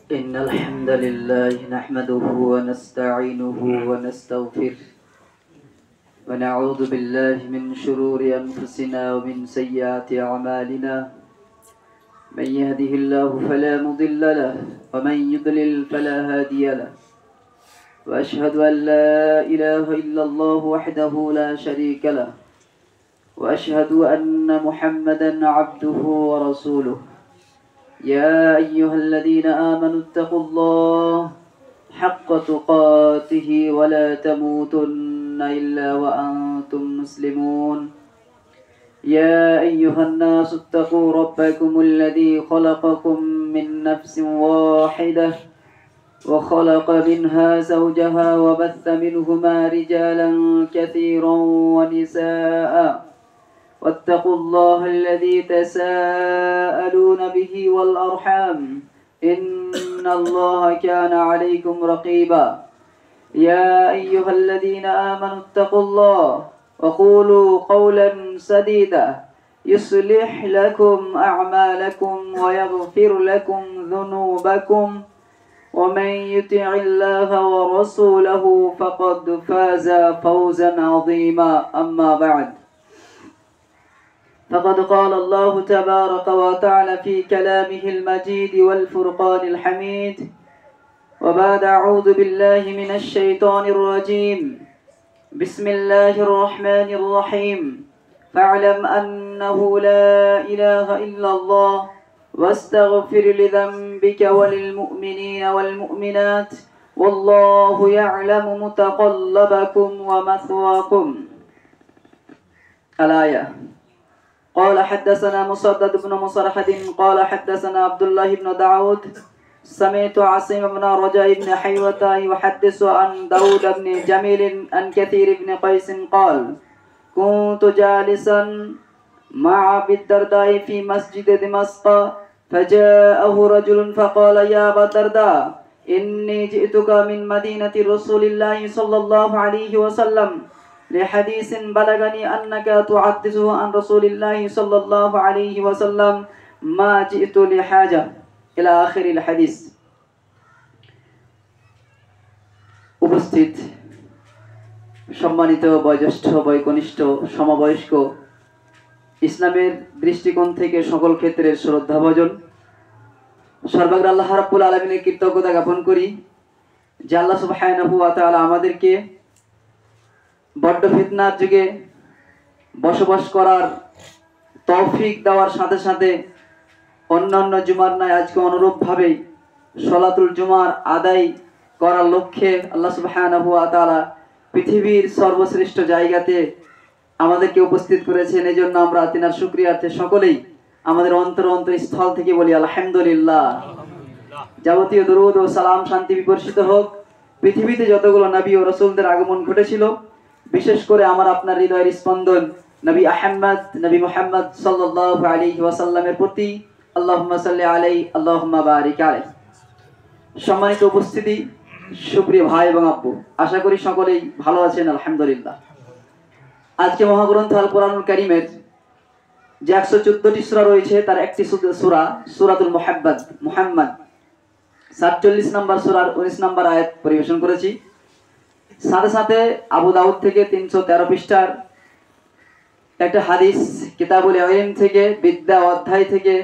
إن الحمد لله نحمده ونستعينه ونستغفره ونعوذ بالله من شرور أنفسنا ومن سيئات أعمالنا من يهده الله فلا مضل له ومن يضلل فلا هادي له وأشهد أن لا إله إلا الله وحده لا شريك له وأشهد أن محمدا عبده ورسوله يا أيها الذين آمنوا اتقوا الله حق تقاته ولا تموتن إلا وأنتم مسلمون يا أيها الناس اتقوا ربكم الذي خلقكم من نفس واحدة وخلق منها زوجها وبث منهما رجالا كثيرا ونساء واتقوا الله الذي تساءلون به والأرحام إن الله كان عليكم رقيبا يا أيها الذين آمنوا اتقوا الله وقولوا قولا سديدا يصلح لكم أعمالكم ويغفر لكم ذنوبكم ومن يطع الله ورسوله فقد فاز فوزا عظيما أما بعد فقد قال الله تبارك وتعالى في كلامه المجيد والفرقان الحميد وبعد أعوذ بالله من الشيطان الرجيم بسم الله الرحمن الرحيم فاعلم أنه لا إله إلا الله واستغفر لذنبك وللمؤمنين والمؤمنات والله يعلم متقلبكم ومثواكم. الآية. قال حدثنا مسدد بن مصرحد قال حدثنا عبد الله بن داود سمعت عاصم بن رجاء بن حيوة يحدث عن داود بن جميل عن كثير بن قيس قال كنت جالسا مع أبي الدرداء في مسجد دمشق فجاءه رجل فقال يا أبا الدرداء إني جئتك من مدينة رسول الله صلى الله عليه وسلم لحديث بلغني أنك تحدثه عن رسول الله صلى الله عليه وسلم ما جئت لحاجة إلى آخر الحديث. উপস্থিত সম্মানিত বয়োজ্যেষ্ঠ বয়োকনিষ্ঠ সমবয়স্ক ইসলামের দৃষ্টিকোণ থেকে সকল ক্ষেত্রে শ্রদ্ধাভাজন সর্বাগ্রে আল্লাহ রাব্বুল আলামিনের কৃতজ্ঞতা জ্ঞাপন করি যে আল্লাহ সুবহানাহু ওয়া তাআলা আমাদেরকে বড্ড ফিতনার যুগে বসবাস করার তৌফিক দেওয়ার সাথে সাথে অন্যান্য জুমার ন্যায় আজকে অনুরূপভাবে সলাতুল জুমার আদায় করার লক্ষ্যে আল্লাহ সুবহানাহু ওয়া তাআলা পৃথিবীর সর্বশ্রেষ্ঠ জায়গাতে আমাদেরকে উপস্থিত করেছেন। এই জন্য আমরা তিনার শুকরিয়ার্থে সকলেই আমাদের অন্তরস্থল থেকে বলি আলহামদুলিল্লাহ। যাবতীয় দরুদ ও সালাম শান্তি বিবর্ষিত হোক পৃথিবীতে যতগুলো নবী ও রাসূলদের আগমন ঘটেছিল, বিশেষ করে আমার আপনার হৃদয়ের স্পন্দন নবী আহমদ নবী মুহাম্মদ সাল্লাল্লাহু আলাইহি ওয়াসাল্লামের প্রতি আল্লাহুম্মা সাল্লি আলাইহি আল্লাহুম্মা বারিক আলাইহি। সম্মানিত উপস্থিতি, সুপ্রিয় ভাই এবং আব্বু, আশা করি সকলেই ভালো আছেন আলহামদুলিল্লাহ। আজকে মহাগ্রন্থ আল কোরআনুল কারীমের যে 114টি সূরা রয়েছে তার একটি সূরা সূরাতুল মুহাম্মদ 47 নম্বর সূরার 19 নম্বর আয়াত পরিবেশন করেছি। সাথে সাথে আবু দাউদ থেকে 313 পৃষ্ঠার একটা হাদিস কিতাবুল ইলম থেকে বিদ্যা অধ্যায় থেকে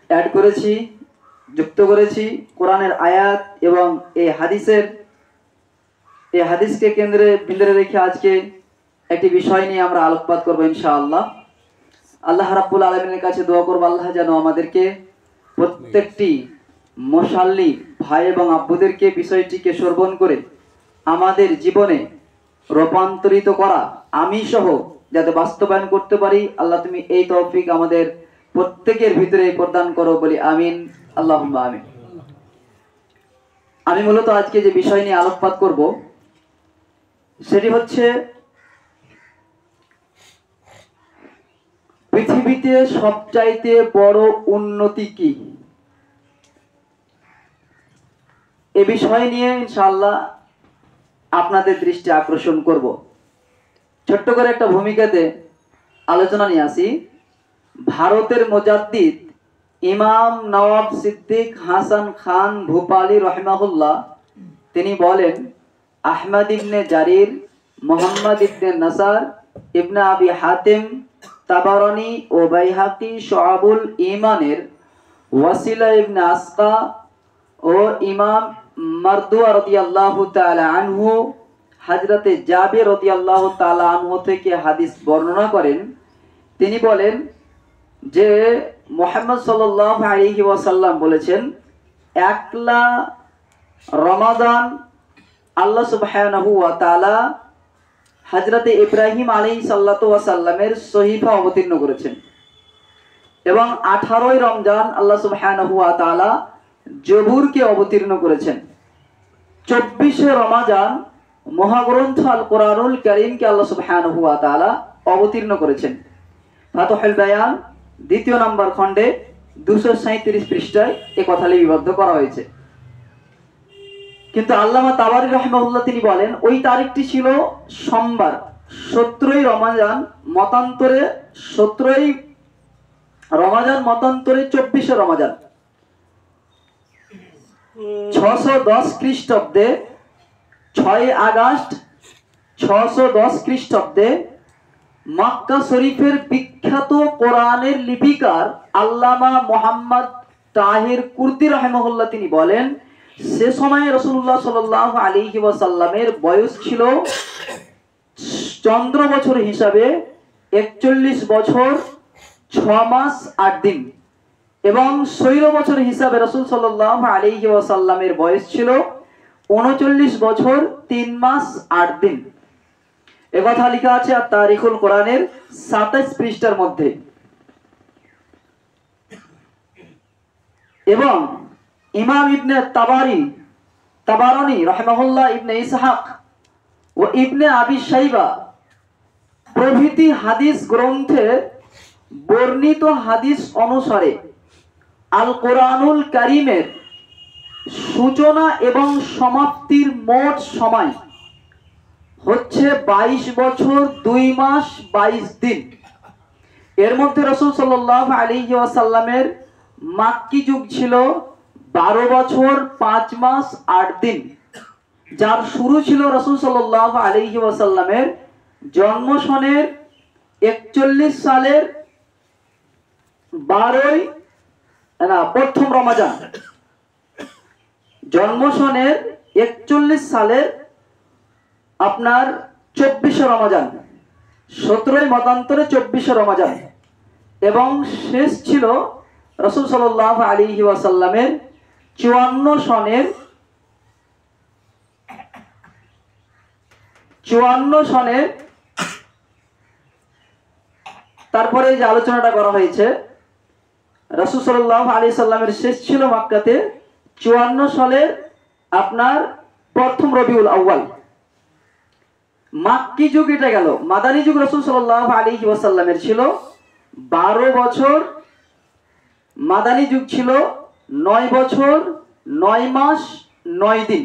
অ্যাড করেছি, যুক্ত করেছি কোরআনের আয়াত এবং এই হাদিসকে কেন্দ্রে রেখে আজকে একটি বিষয় নিয়ে আমরা আলোকপাত করব ইনশাআল্লাহ। আল্লাহ রাব্বুল আলামিনের কাছে দোয়া করব আল্লাহ যেন আমাদেরকে প্রত্যেকটি মুসাল্লি ভাই এবং আব্বুদেরকে বিষয়টিকে শ্রবণ করে আমাদের জীবনে রূপান্তরিত করা, আমি সহ যাতে বাস্তবায়ন করতে পারি, আল্লাহ তুমি এই তৌফিক আমাদের প্রত্যেকের ভিতরে প্রদান করো বলি আমিন আল্লাহুম্মা আমিন। আমি মূলত আজকে যে বিষয় নিয়ে আলোকপাত করব সেটি হচ্ছে পৃথিবীতে সবচাইতে বড় উন্নতি কি। এ বিষয় নিয়ে ইনশাআল্লাহ আপনাদের দৃষ্টি আকর্ষণ করব। ছোট্ট করে একটা ভূমিকাতে আলোচনা নিয়ে আসি। ভারতের মুজাদ্দিদ ইমাম নওয়াব সিদ্দিক হাসান খান ভূপালী রহিমাহুল্লাহ তিনি বলেন, আহমদ ইবনে জারির, মোহাম্মদ ইবনে নাসার, ইবনে আবি হাতিম, তাবারানী ও বাইহাকি শুআবুল ঈমানের, ওয়াসিলা ইবনে আসকা ও ইমাম মারদুয়া রাদিয়াল্লাহু তাআলা আনহু হযরতে জাবির রাদিয়াল্লাহু তাআলা আনহু থেকে হাদিস বর্ণনা করেন। তিনি বলেন যে মুহাম্মদ সাল্লাল্লাহু আলাইহি ওয়াসাল্লাম বলেছেন, একলা রমাদান আল্লাহ সুবহানাহু ওয়া তাআলা হযরতে ইব্রাহিম আলাইহিস সাল্লাতু ওয়া সাল্লামের সহিফা অবতীর্ণ করেছেন এবং 18ই রমজান আল্লাহ সুবহানাহু ওয়া তাআলা জবুরকে অবতীর্ণ করেছেন। 24শে রমজান মহাগ্রন্থ আল কোরআনুল কারীমকে আল্লাহ সুবহানাহু ওয়া তাআলা অবতীর্ণ করেছেন। ফাতহুল বায়ান 2য় নম্বর খণ্ডে 237 পৃষ্ঠায় এই কথা লিপিবদ্ধ করা হয়েছে। কিন্তু আল্লামা তাবারী রাহিমাহুল্লাহ তিনি বলেন, ওই তারিখটি ছিল সোমবার, 17ই রমজান মতান্তরে 17ই রমজান মতান্তরে 24শে রমজান 610 খ্রিস্টাব্দে 6 আগস্ট 610 খ্রিস্টাব্দে মক্কা শরীফের বিখ্যাত কোরআনের লিপিকার আল্লামা মোহাম্মদ তাহির কুর্দি রাহিমাহুল্লাহ তিনি বলেন, সে সময় রাসূলুল্লাহ সাল্লাল্লাহু আলাইহি ওয়াসাল্লামের বয়স ছিল চন্দ্র বছর হিসাবে 41 বছর 6 মাস 8 দিন এবং সৌর বছর হিসাবে রাসূল সাল্লাল্লাহু আলাইহি ওয়াসাল্লামের বয়স ছিল 39 বছর 3 মাস 8 দিন। এ কথা লেখা আছে আর তারিখুল কোরআনের 27 পৃষ্ঠার মধ্যে। এবং ইমাম ইবনে তাবারানী রাহিমাহুল্লাহ, ইবনে ইসহাক ও ইবনে আবি শাইবা প্রভৃতি হাদিস গ্রন্থে বর্ণিত হাদিস অনুসারে আল কোরআনুল কারীমের সূচনা এবং সমাপ্তির মোট সময় হচ্ছে 22 বছর 2 মাস 22 দিন। এর মধ্যে রাসূল সাল্লাল্লাহু আলাইহি ওয়াসাল্লামের মাক্কি যুগ ছিল 12 বছর 5 মাস 8 দিন, যার শুরু ছিল রাসূল সাল্লাল্লাহু আলাইহি ওয়াসাল্লামের জন্ম সনের 41 সালের প্রথম রমজান, জন্ম সনের 41 সালের আপনার 24শে রমজান, 17ই মতান্তরে 24শে রমজান এবং শেষ ছিল রাসূল সাল্লাল্লাহু আলাইহি ওয়াসাল্লামের 54 সনের তারপরে যে আলোচনাটা করা হয়েছে, রাসূল সাল্লাল্লাহু আলাইহি সাল্লামের শেষ ছিল মক্কাতে 54 সালের আপনার প্রথম রবিউল আউয়াল। মাক্কি যুগ এটা গেল। মাদানী যুগ রাসূল সাল্লাল্লাহু আলাইহি ওয়াসাল্লামের ছিল 12 বছর, মাদানী যুগ ছিল 9 বছর 9 মাস 9 দিন।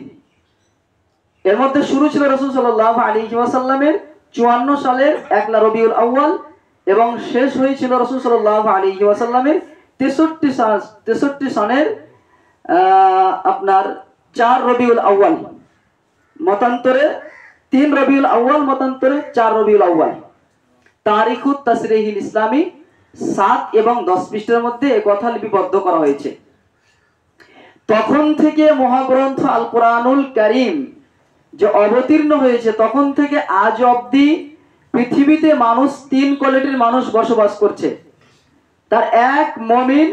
এর মধ্যে শুরু ছিল রাসূল সাল্লাল্লাহু আলাইহি ওয়াসাল্লামের 54 সালের 1 রবিউল আউয়াল এবং শেষ হয়েছিল রাসূল সাল্লাল্লাহু আলাইহি ওয়াসাল্লামের 63 সনের আপনার 4 রবিউল আউয়াল, মতান্তরে 3 রবিউল আউয়াল, মতান্তরে 4 রবিউল আউয়াল। তারিখুত তাসরিহিল ইসলামী 7 এবং 10 পৃষ্ঠার মধ্যে এই কথা লিপিবদ্ধ করা হয়েছে। তখন থেকে মহাগ্রন্থ আল কোরআনুল কারীম যে অবতীর্ণ হয়েছে, তখন থেকে আজ অবধি পৃথিবীতে মানুষ 3 কোয়ালিটির মানুষ বসবাস করছে। তার 1 মুমিন,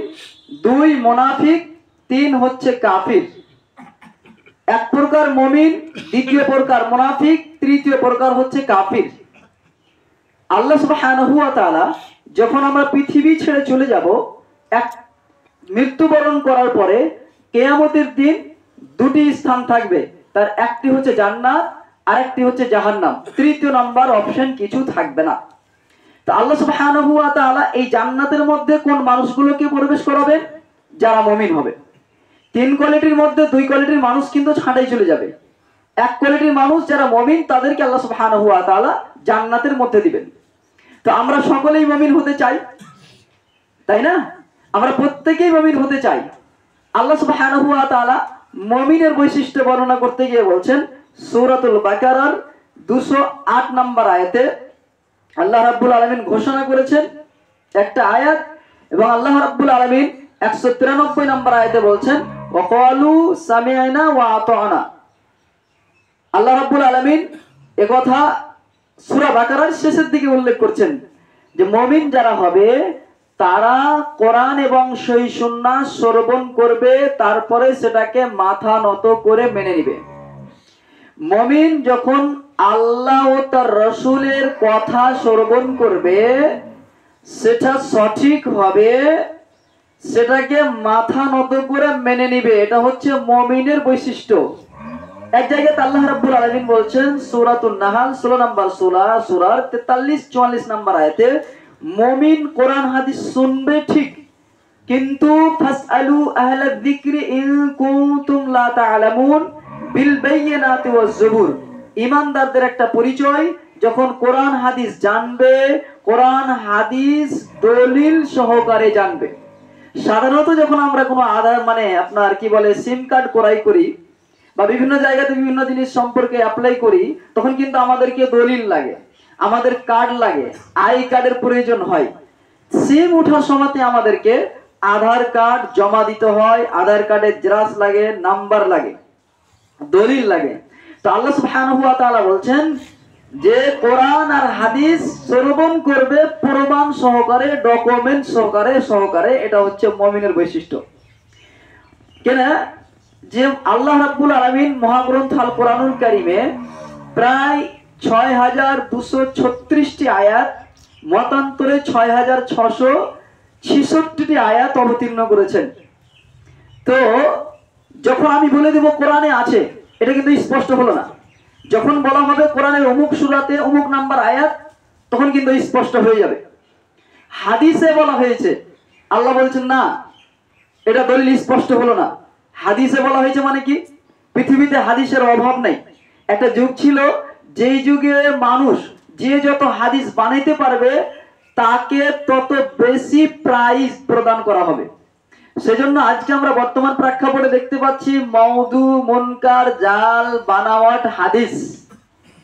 2 মুনাফিক, 3 হচ্ছে কাফির। 1 প্রকার মুমিন, 2য় প্রকার মুনাফিক, 3য় প্রকার হচ্ছে কাফির। আল্লাহ সুবহানাহু ওয়া তাআলা যখন আমরা পৃথিবী ছেড়ে চলে যাব, মৃত্যুবরণ করার পরে কিয়ামতের দিন 2টি স্থান থাকবে, তার একটি হচ্ছে জান্নাত আর একটি হচ্ছে জাহান্নাম, 3য় নাম্বার অপশন কিছু থাকবে না। তো আল্লাহ সুবহানাহু ওয়া তাআলা এই জান্নাতের মধ্যে কোন মানুষগুলোকে প্রবেশ করাবেন? যারা মুমিন হবে। 3 কোয়ালিটির মধ্যে 2 কোয়ালিটির মানুষ কিন্তু ছাঁটাই চলে যাবে। 1 কোয়ালিটির মানুষ যারা মুমিন, তাদেরকে আল্লাহ সুবহানাহু ওয়া তাআলা জান্নাতের মধ্যে দিবেন। তো আমরা সকলেই মুমিন হতে চাই, তাই না? আমরা প্রত্যেকেই মুমিন হতে চাই। আল্লাহ সুবহানাহু ওয়া তাআলা মুমিনের বৈশিষ্ট্য বর্ণনা করতে গিয়ে বলছেন সূরাতুল বাকারার 208 নম্বর আয়াতে আল্লাহ রাব্বুল আলামিন ঘোষণা করেছেন একটা আয়াত, এবং আল্লাহ রাব্বুল আলামিন 193 নম্বর আয়াতে বলছেন ওয়াকালু সামি'না ওয়া আতা'না। আল্লাহ রাব্বুল আলামিন একথা সূরা বাকারার শেষের দিকে উল্লেখ করছেন যে মুমিন যারা হবে তারা কোরআন এবং সহিহ সুন্নাহ শ্রবণ করবে, তারপরে সেটাকে মাথা নত করে মেনে নেবে। মুমিন যখন আল্লাহ ও তার রাসূলের কথা শ্রবণ করবে, সেটা সঠিক হবে, সেটাকে মাথা নত করে মেনে নিবে, এটা হচ্ছে মুমিনের বৈশিষ্ট্য। এক জায়গায় আল্লাহ রাব্বুল আলামিন বলছেন সূরাতুন নাহাল 16 নম্বর সূরার 43-44 নম্বর আয়াতে মুমিন কোরআন হাদিস শুনবে ঠিক, কিন্তু ফাসআলু আহলা যিকরি ইন কুনতুম লা তা'লামুন বিল বাইয়িনাতি ওয়াজ জুবুর। ঈমানদারদের একটা পরিচয়, যখন কোরআন হাদিস জানবে, কোরআন হাদিস দলিল সহকারে জানবে। সাধারণত যখন আমরা কোনো আধার আপনার কি বলে সিম কার্ড ক্রয় করি বা বিভিন্ন জায়গাতে বিভিন্ন জিনিস সম্পর্কে অ্যাপ্লাই করি, তখন কিন্তু আমাদেরকে দলিল লাগে, আমাদের কার্ড লাগে, আই কার্ডের প্রয়োজন হয়। সিম ওঠার সময়তে আমাদেরকে আধার কার্ড জমা দিতে হয়, আধার কার্ডের জেরক্স লাগে, নাম্বার লাগে, দলিল লাগে। তো আল্লাহ সুবহানাহু ওয়া তাআলা বলছেন যে কোরআন আর হাদিস শ্রবণ করবে প্রমাণ সহকারে, ডকুমেন্ট সহকারে, এটা হচ্ছে মুমিনের বৈশিষ্ট্য। কেন যে আল্লাহ রাব্বুল আলামিন মহাগ্রন্থ আল কোরআনুল কারীমে প্রায় 6236টি আয়াত, মতান্তরে 6666টি আয়াত অবতীর্ণ করেছেন। তো যখন আমি বলে দেব কোরআনে আছে, এটা কিন্তু স্পষ্ট হলো না। যখন বলা হবে কোরআনের অমুক সূরাতে অমুক নাম্বার আয়াত, তখন কিন্তু স্পষ্ট হয়ে যাবে। হাদিসে বলা হয়েছে, আল্লাহ বলছেন না, এটা দলিল স্পষ্ট হলো না। হাদিসে বলা হয়েছে মানে কি? পৃথিবীতে হাদিসের অভাব নেই। একটা যুগ ছিল, যেই যুগে মানুষ যে যত হাদিস বানাইতে পারবে তাকে তত বেশি প্রাইজ প্রদান করা হবে। সেজন্য আজকে আমরা বর্তমান প্রেক্ষাপটে দেখতে পাচ্ছি মাউদু, মুনকার, জাল, বানাওয়াট হাদিস।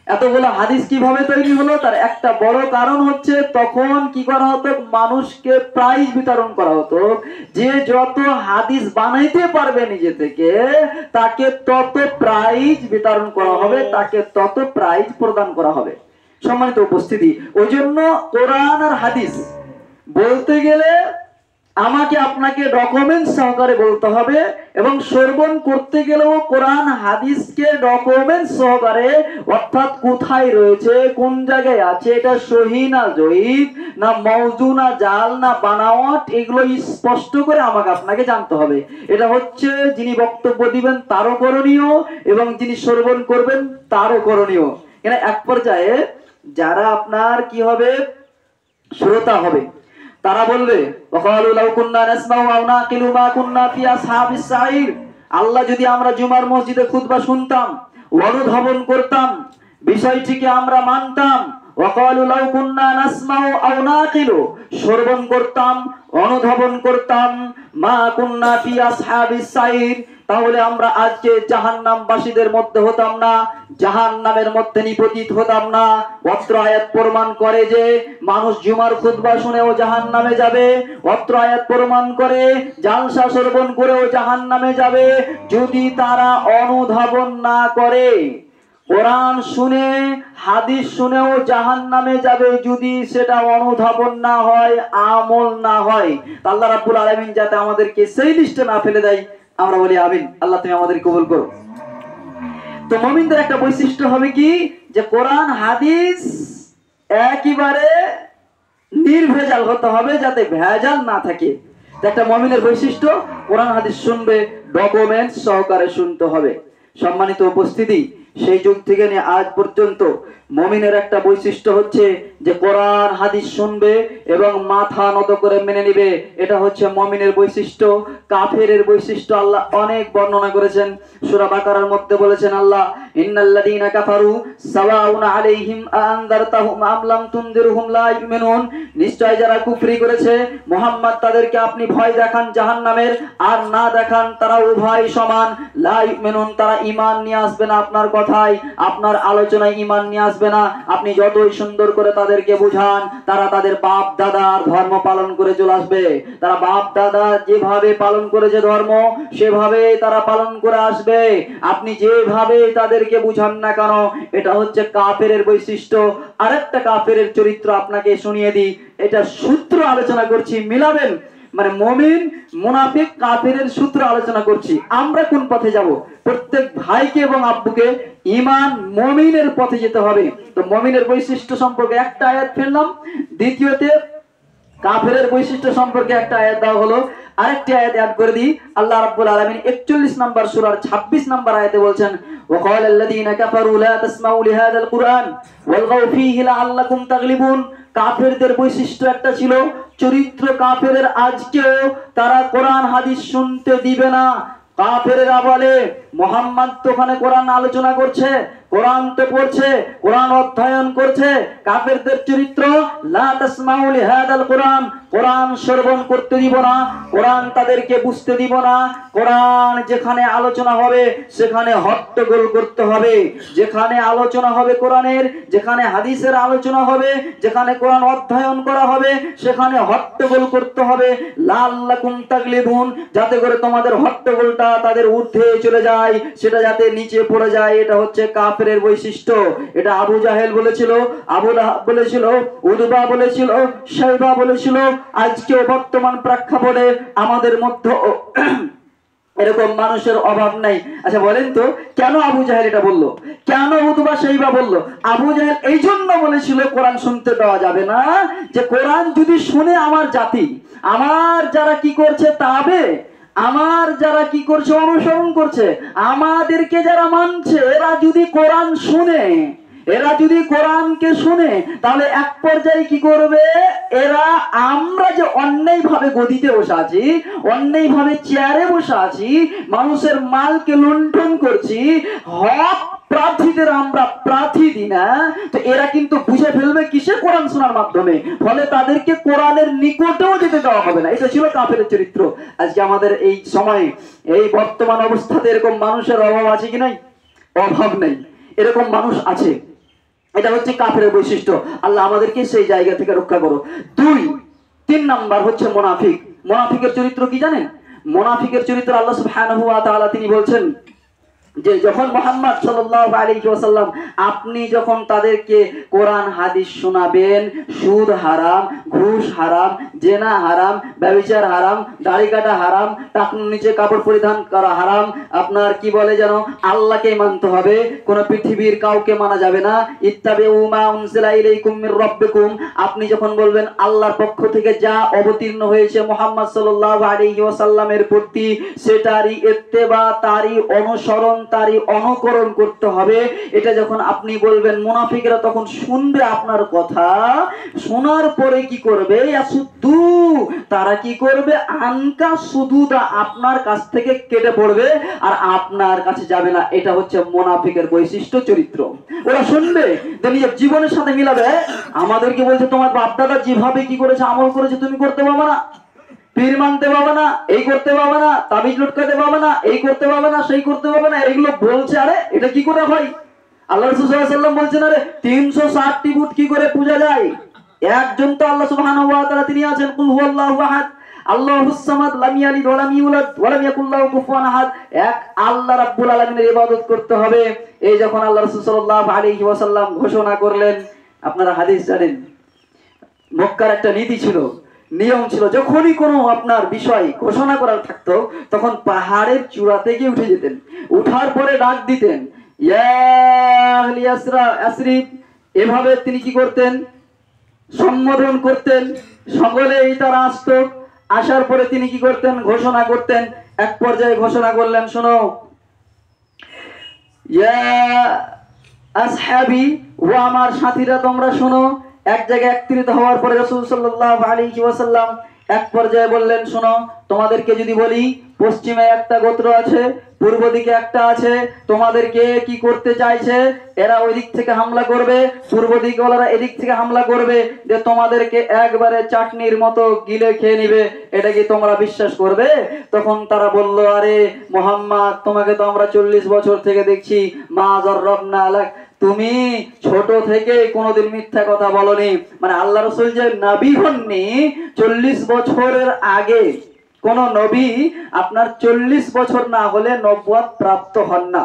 এতগুলো হাদিস কিভাবে তৈরি হলো? তার একটা বড় কারণ হচ্ছে তখন কি করা হতো, মানুষকে প্রাইজ বিতরণ করা হতো। যে যত হাদিস বানাইতে পারবে নিজে থেকে, তাকে তত প্রাইজ বিতরণ করা হবে, তাকে তত প্রাইজ প্রদান করা হবে। সম্মানিত উপস্থিতি, ওই জন্য কোরআন আর হাদিস বলতে গেলে আমাকে আপনাকে ডকুমেন্ট সহকারে বলতে হবে, এবং শ্রবণ করতে গেলেও কোরআন হাদিসকে ডকুমেন্ট সহকারে, অর্থাৎ কোথায় রয়েছে, কোন জায়গায় আছে, এটা সহিহ না জয়ীফ, না মাউযু, না জাল, না বানাওয়াট, এগুলো স্পষ্ট করে আমাকে আপনাকে জানতে হবে। এটা হচ্ছে যিনি বক্তব্য দিবেন তারও করণীয়, এবং যিনি শ্রবণ করবেন তারও করণীয়। এখানে এক পর্যায়ে যারা আপনার কি হবে, শ্রোতা হবে, তারা বলবে আল্লাহ যদি আমরা জুমার মসজিদে খুতবা শুনতাম, অনুধাবন করতাম, বিষয়টিকে আমরা মানতাম, শ্রবণ করতাম, অনুধাবন করতাম, মা কুন্না ফি আসহাবিস সাইর, তাহলে আমরা আজকে জাহান্নামবাসীদের মধ্যে হতাম না, জাহান্নামের মধ্যে নিপতিত হতাম না। অত্র আয়াত প্রমাণ করে যে মানুষ জুমার খুতবা শুনেও জাহান্নামে যাবে। অত্র আয়াত প্রমাণ করে জালসা শ্রবণ করেও জাহান্নামে যাবে, যদি তারা অনুধাবন না করে। কোরআন শুনে, হাদিস শুনেও জাহান্নামে যাবে, যদি সেটা অনুধাবন না হয়, আমল না হয়। আল্লাহ রাব্বুল আলামিন যাতে আমাদেরকে সেই লিস্টে না ফেলে দেয়, আমরা বলি আমিন। আল্লাহ তুমি আমাদের কবুল করো। তো মুমিনদের একটা বৈশিষ্ট্য হবে কি, যে কোরআন হাদিস একেবারে নির্ভেজাল হতে হবে, যাতে ভেজাল না থাকে। একটা মুমিনের বৈশিষ্ট্য, কোরআন হাদিস শুনবে, ডকুমেন্ট সহকারে শুনতে হবে। সম্মানিত উপস্থিতি, সেই যুগ থেকে নিয়ে আজ পর্যন্ত মুমিনের একটা বৈশিষ্ট্য হচ্ছে যে কোরআন হাদিস শুনবে এবং মাথা নত করে মেনে নিবে, এটা হচ্ছে মুমিনের বৈশিষ্ট্য। কাফেরের বৈশিষ্ট্য আল্লাহ অনেক বর্ণনা করেছেন। সূরা বাকারার মধ্যে বলেছেন আল্লাহ, ইন্নাল্লাযীনা কাফারু সাওয়াউন আলাইহিম আনযারতাহুম আম লাম তুনযিরহুম লা ইউমিনুন। নিশ্চয় যারা কুফরি করেছে, মুহাম্মদ তাদেরকে আপনি ভয় দেখান জাহান্নামের আর না দেখান, তারা উভয় সমান। লা ইউমিনুন, তারা ঈমান নিয়ে আসবে না আপনার কথায়, আপনার আলোচনায় ঈমান নিয়ে আসবে না। আপনি যতই সুন্দর করে তাদেরকে বুঝান, তারা তাদের বাপ দাদার ধর্ম পালন করে চলে আসবে। তারা বাপ দাদা যেভাবে পালন করেছে ধর্ম, সেভাবে তারা পালন করে আসবে। আপনি যেভাবে তাদেরকে বুঝান না কেন, এটা হচ্ছে কাফেরের বৈশিষ্ট্য। আরেকটা কাফেরের চরিত্র আপনাকে শুনিয়ে দিই, এটা সূত্র আলোচনা করছি, মিলাবেন। মানে মুমিন, মুনাফিক, কাফেরের সূত্র আলোচনা করছি। আমরা কোন পথে যাব? প্রত্যেক ভাইকে এবং আব্বুকে ঈমান মুমিনের পথে যেতে হবে। তো মুমিনের বৈশিষ্ট্য সম্পর্কে একটা আয়াত ফেললাম, দ্বিতীয়তে কাফেরের বৈশিষ্ট্য সম্পর্কে একটা আয়াত দেওয়া হলো। আরেকটি আয়াত অ্যাড করে দিই। আল্লাহ রাব্বুল আলামিন 41 নম্বর সূরার 26 নম্বর আয়াতে বলছেন, ওয়াকাল আল্লাযীনা কাফারু লা তাসমাউ লিহাযাল কুরআন ওয়ালগাউ ফীহি লাআল্লাকুম তাগলিবুন। কাফেরদের বৈশিষ্ট্য একটা ছিল, চরিত্র কাফেরের আজকেও তারা কোরআন হাদিস শুনতে দিবে না। কাফেরেরা বলে মুহাম্মদ তো ওখানে কোরআন আলোচনা করছে, কোরআন তো পড়ছে, কোরআন অধ্যয়ন করছে। কাফেরদের চরিত্র, লা তাসমাউ লিহাযাল কুরআন, কোরআন শ্রবণ করতে দিব না, কোরআন তাদেরকে বুঝতে দিব না। কোরআন যেখানে আলোচনা হবে সেখানে হট্টগোল করতে হবে। যেখানে আলোচনা হবে কোরআনের, যেখানে হাদিসের আলোচনা হবে, যেখানে কোরআন অধ্যয়ন করা হবে, সেখানে হট্টগোল করতে হবে। লাআল্লাকুম তাগলিবুন, যাতে করে তোমাদের হট্টগোলটা তাদের ঊর্ধ্বে চলে যায়, সেটা যাতে নিচে পড়ে যায়। এটা হচ্ছে কাফেরের বৈশিষ্ট্য। এটা আবু জাহেল বলেছিল, আবু লাহাব বলেছিল, উতবা বলেছিল, শাইবা বলেছিল। আজকে বর্তমান প্রেক্ষাপটে আমাদের মধ্যে এরকম মানুষের অভাব নাই। আচ্ছা বলেন তো, কেন আবু জাহেল এটা বললো? কেন উতবা শাইবা বললো? আবু জাহেল এই জন্য বলেছিল কোরআন শুনতে দেওয়া যাবে না, যে কোরআন যদি শুনে আমার জাতি, আমার যারা কি করছে তাবে, আমার যারা কি করছে অনুসরণ করছে, আমাদেরকে যারা মানছে, এরা যদি কোরআন শুনে, এরা যদি কোরআনকে শুনে, তাহলে এক পর্যায়ে কি করবে? এরা আমরা যে অন্যায় ভাবে গদিতে বসে আছি, অন্যায় ভাবে চেয়ারে বসে আছি, মানুষের মালকে লুণ্ঠন করছি, হক প্রার্থীদের আমরা প্রার্থী দিই না, তো এরা কিন্তু বুঝে ফেলবে কিসে? কোরআন শোনার মাধ্যমে। ফলে তাদেরকে কোরআনের নিকটেও যেতে দেওয়া হবে না। এটা ছিল কাফেরের চরিত্র। আজকে আমাদের এই সময়ে, এই বর্তমান অবস্থাতে এরকম মানুষের অভাব আছে কি নাই? অভাব নেই, এরকম মানুষ আছে। এটা হচ্ছে কাফেরের বৈশিষ্ট্য। আল্লাহ আমাদেরকে সেই জায়গা থেকে রক্ষা করো। 3 নাম্বার হচ্ছে মুনাফিক। মুনাফিকের চরিত্র কি জানেন? মুনাফিকের চরিত্র আল্লাহ সুবহানাহু ওয়া তাআলা তিনি বলছেন যে যখন মুহাম্মদ সাল্লাল্লাহু আলাইহি ওয়াসাল্লাম আপনি যখন তাদেরকে কোরআন হাদিস শোনাবেন, সুদ হারাম, ঘুষ হারাম, জেনা হারাম, ব্যভিচার হারাম, দাড়ি কাটা হারাম, টাকনুর নিচে কাপড় পরিধান করা হারাম, আপনার কি বলে যেন আল্লাহকে মানতে হবে, কোন পৃথিবীর কাউকে মানা যাবে না। ইত্তাবিউ মা উনজিলা ইলাইকুম মির রাব্বিকুম, আপনি যখন বলবেন আল্লাহর পক্ষ থেকে যা অবতীর্ণ হয়েছে মুহাম্মদ সাল্লাল্লাহু আলাইহি ওয়াসাল্লামের প্রতি, সেটারই ইত্তেবা, তারই অনুসরণ, তারই অনুকরণ করতে হবে। এটা যখন আপনি বলবেন, মুনাফিকরা তখন শুনবে আপনার কথা, শোনার পরে কি করবে? ইয়াসুদ্দু, তারা কি করবে? আনকা সুদুদা, আপনার কাছ থেকে কেটে পড়বে আর আপনার কাছে যাবে না। এটা হচ্ছে মুনাফিকের বৈশিষ্ট্য, চরিত্র। ওরা শুনবে, নিজের জীবনের সাথে মিলাবে। আমাদেরকে বলছে তোমার বাপ দাদা যেভাবে কি করেছে, আমল করেছে, তুমি করতে পারবে না, পীর মানতে পারবে না, এই করতে পারবে না, তাবিজ লটকাতে পারবে না, এই করতে পারবে না, সেই করতে পারবে না, এগুলো বলছে। আরে এটা কি করে ভাই? আল্লাহ রাসূল সাল্লাল্লাহু আলাইহি ওয়াসাল্লাম বলছেন, আরে 360টি বুত কি করে পূজা যায়? একজন তো আল্লাহ সুবহানাহু ওয়া তাআলা, তিনি আছেন কুল হুয়াল্লাহু আহাদ, আল্লাহুস সামাদ, লাম ইয়ালিদ ওয়া লাম ইউলাদ ওয়া লাম ইয়াকুল লাহু কুফুয়ান আহাদ। এক আল্লাহ রাব্বুল আলামিনের ইবাদত করতে হবে। এই যখন আল্লাহ রাসূল সাল্লাল্লাহু আলাইহি ওয়াসাল্লাম ঘোষণা করলেন, আপনারা হাদিস জানেন, মক্কার একটা নীতি ছিল, নিয়ম ছিল, যখনই কোনো আপনার বিষয় ঘোষণা করার থাকতো তখন পাহাড়ের চূড়াতে গিয়ে উঠে যেতেন। উঠার পরে ডাক দিতেন, ইয়া আহলি ইয়াসরিব, এভাবে তিনি কি করতেন? সম্বোধন করতেন। সকলেই তারা আসতো। আসার পরে তিনি কি করতেন? ঘোষণা করতেন। এক পর্যায়ে ঘোষণা করলেন, শোনো, ইয়া আসহাবি, ও আমার সাথীরা তোমরা শোনো। এক জায়গায় একত্রিত হওয়ার পরে রাসূল সাল্লাল্লাহু আলাইহি ওয়াসাল্লাম এক পর্যায়ে বললেন, শোনো, তোমাদেরকে যদি বলি পশ্চিমে একটা গোত্র আছে, পূর্ব দিকে একটা আছে, তোমাদেরকে কি করতে চাইছে, এরা ওই দিক থেকে হামলা করবে, পূর্ব দিকে ওরা এদিক থেকে হামলা করবে, যে তোমাদেরকে একবারে চাটনির মতো গিলে খেয়ে নিবে, এটা কি তোমরা বিশ্বাস করবে? তখন তারা বলল, আরে মুহাম্মদ, তোমাকে তো আমরা 40 বছর থেকে দেখছি, মা জাররাবনা আলাক, তুমি ছোট থেকে কোনোদিন মিথ্যা কথা বলনি। মানে আল্লাহ রাসূল যে নবী হননি, 40 বছরের আগে কোন নবী আপনার 40 বছর না হলে নবুয়ত প্রাপ্ত হন না।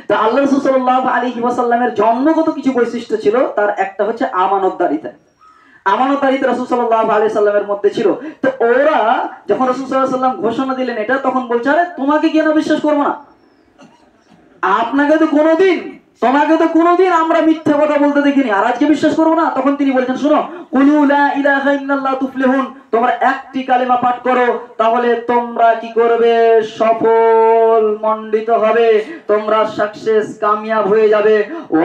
তো আল্লাহ রাসূল সাল্লাল্লাহু আলাইহি ওয়াসাল্লামের জন্মগত কিছু বৈশিষ্ট্য ছিল, তার একটা হচ্ছে আমানতদারিতা। আমানতদারিতা রাসূল সাল্লাল্লাহু আলাইহি সাল্লামের মধ্যে ছিল। তো ওরা যখন রাসূল সাল্লাল্লাহু আলাইহি সাল্লাম ঘোষণা দিলেন এটা, তখন বলছে, আরে তোমাকে কেন বিশ্বাস করব না? তোমাকে তো কোনোদিন আমরা মিথ্যা কথা বলতে দেখিনি, আর আজকে বিশ্বাস করবো না? তখন তিনি বলছেন, শোনো, কুলু লা ইলাহা ইল্লাল্লাহ তুফলিহুন, তোমরা একটি কালেমা পাঠ করো, তাহলে তোমরা কি করবে? সফল মণ্ডিত হবে, তোমরা সাকসেস কামিয়াব হয়ে যাবে।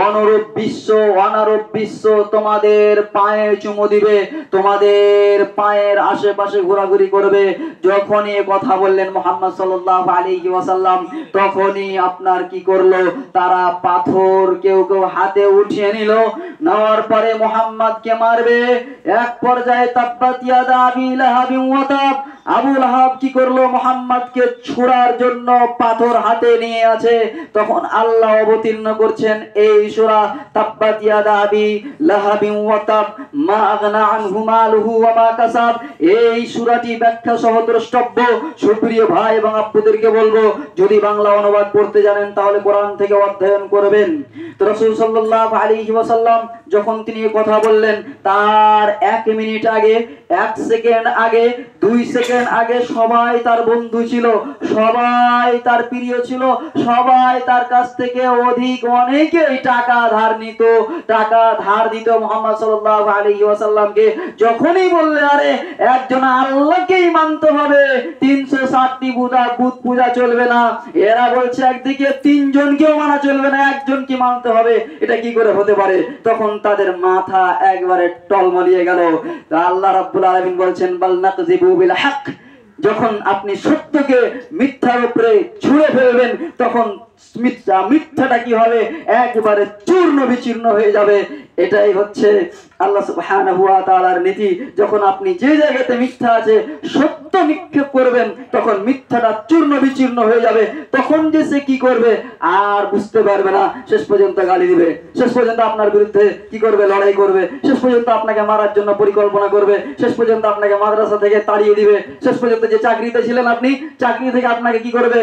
অনারব বিশ্ব তোমাদের পায়ে চুমু দিবে, তোমাদের পায়ের আশেপাশে ঘোরাঘুরি করবে। যখনই কথা বললেন মুহাম্মদ সাল্লাল্লাহু আলাইহি ওয়াসাল্লাম, তখনই আপনার কি করলো? তারা পাথর কেউ কেউ হাতে উঠিয়ে নিল, নেওয়ার পরে মুহাম্মদকে মারবে। এক পর্যায়ে তাব্বাত ইয়াদা আবি লাহাবিন ওয়া তাব, আবু লাহাব কি করলো? মুহাম্মদকে ছোড়ার জন্য পাথর হাতে নিয়ে আছে। তখন আল্লাহ অবতীর্ণ করছেন এই সূরা তাব্বাত ইয়াদা আবি লাহাবিন ওয়া তাব মা আগনা আনহু মালুহু ওয়া মা কাসাব। এই সূরাটি ব্যাখ্যা সহ দ্রষ্টব্য। সুপ্রিয় ভাই এবং আপুদেরকে বলবো, যদি বাংলা অনুবাদ পড়তে জানেন তাহলে কোরআন থেকে অধ্যয়ন করবেন। তো রাসূল সাল্লাল্লাহু আলাইহি ওয়াসাল্লাম যখন তিনি কথা বললেন, তার 1 মিনিট আগে, 1 সেকেন্ড আগে, 2 সেকেন্ড আগে সবাই তার বন্ধু ছিল, সবাই তার প্রিয় ছিল, সবাই তার কাছ থেকে অনেকেই টাকা ধার দিত মুহাম্মদ সাল্লাল্লাহু আলাইহি ওয়াসাল্লামকে। যখনই বললে, আরে একজন আল্লাহকেই মানতে হবে, 360টি বুত পূজা চলবে না, এরা বলছে একদিকে 3 জনকেও মানা চলবে না, একজনকে মানতে হবে, এটা কি করে হতে পারে? তখন তাদের মাথা একবারে টলমলিয়ে গেল। আল্লাহ রাব্বুল আলামিন বলছেন, বাল নাকযিবু বিল হক, যখন আপনি সত্যকে মিথ্যার উপরে ছুঁড়ে ফেলবেন, তখন মিথ্যাটা কি হবে? একবারে চূর্ণ বিচূর্ণ হয়ে যাবে। এটাই হচ্ছে আল্লাহ সুবহানাহু ওয়া তাআলার নীতি। যখন আপনি যে জায়গাতে মিথ্যা আছে সত্য নিক্ষেপ করবেন, তখন মিথ্যাটা চূর্ণ বিচূর্ণ হয়ে যাবে। তখন যে সে কি করবে আর বুঝতে পারবে না, শেষ পর্যন্ত গালি দিবে, শেষ পর্যন্ত আপনার বিরুদ্ধে কি করবে? লড়াই করবে, শেষ পর্যন্ত আপনাকে মারার জন্য পরিকল্পনা করবে, শেষ পর্যন্ত আপনাকে মাদ্রাসা থেকে তাড়িয়ে দিবে, শেষ পর্যন্ত যে চাকরিতে ছিলেন আপনি, চাকরি থেকে আপনাকে কি করবে?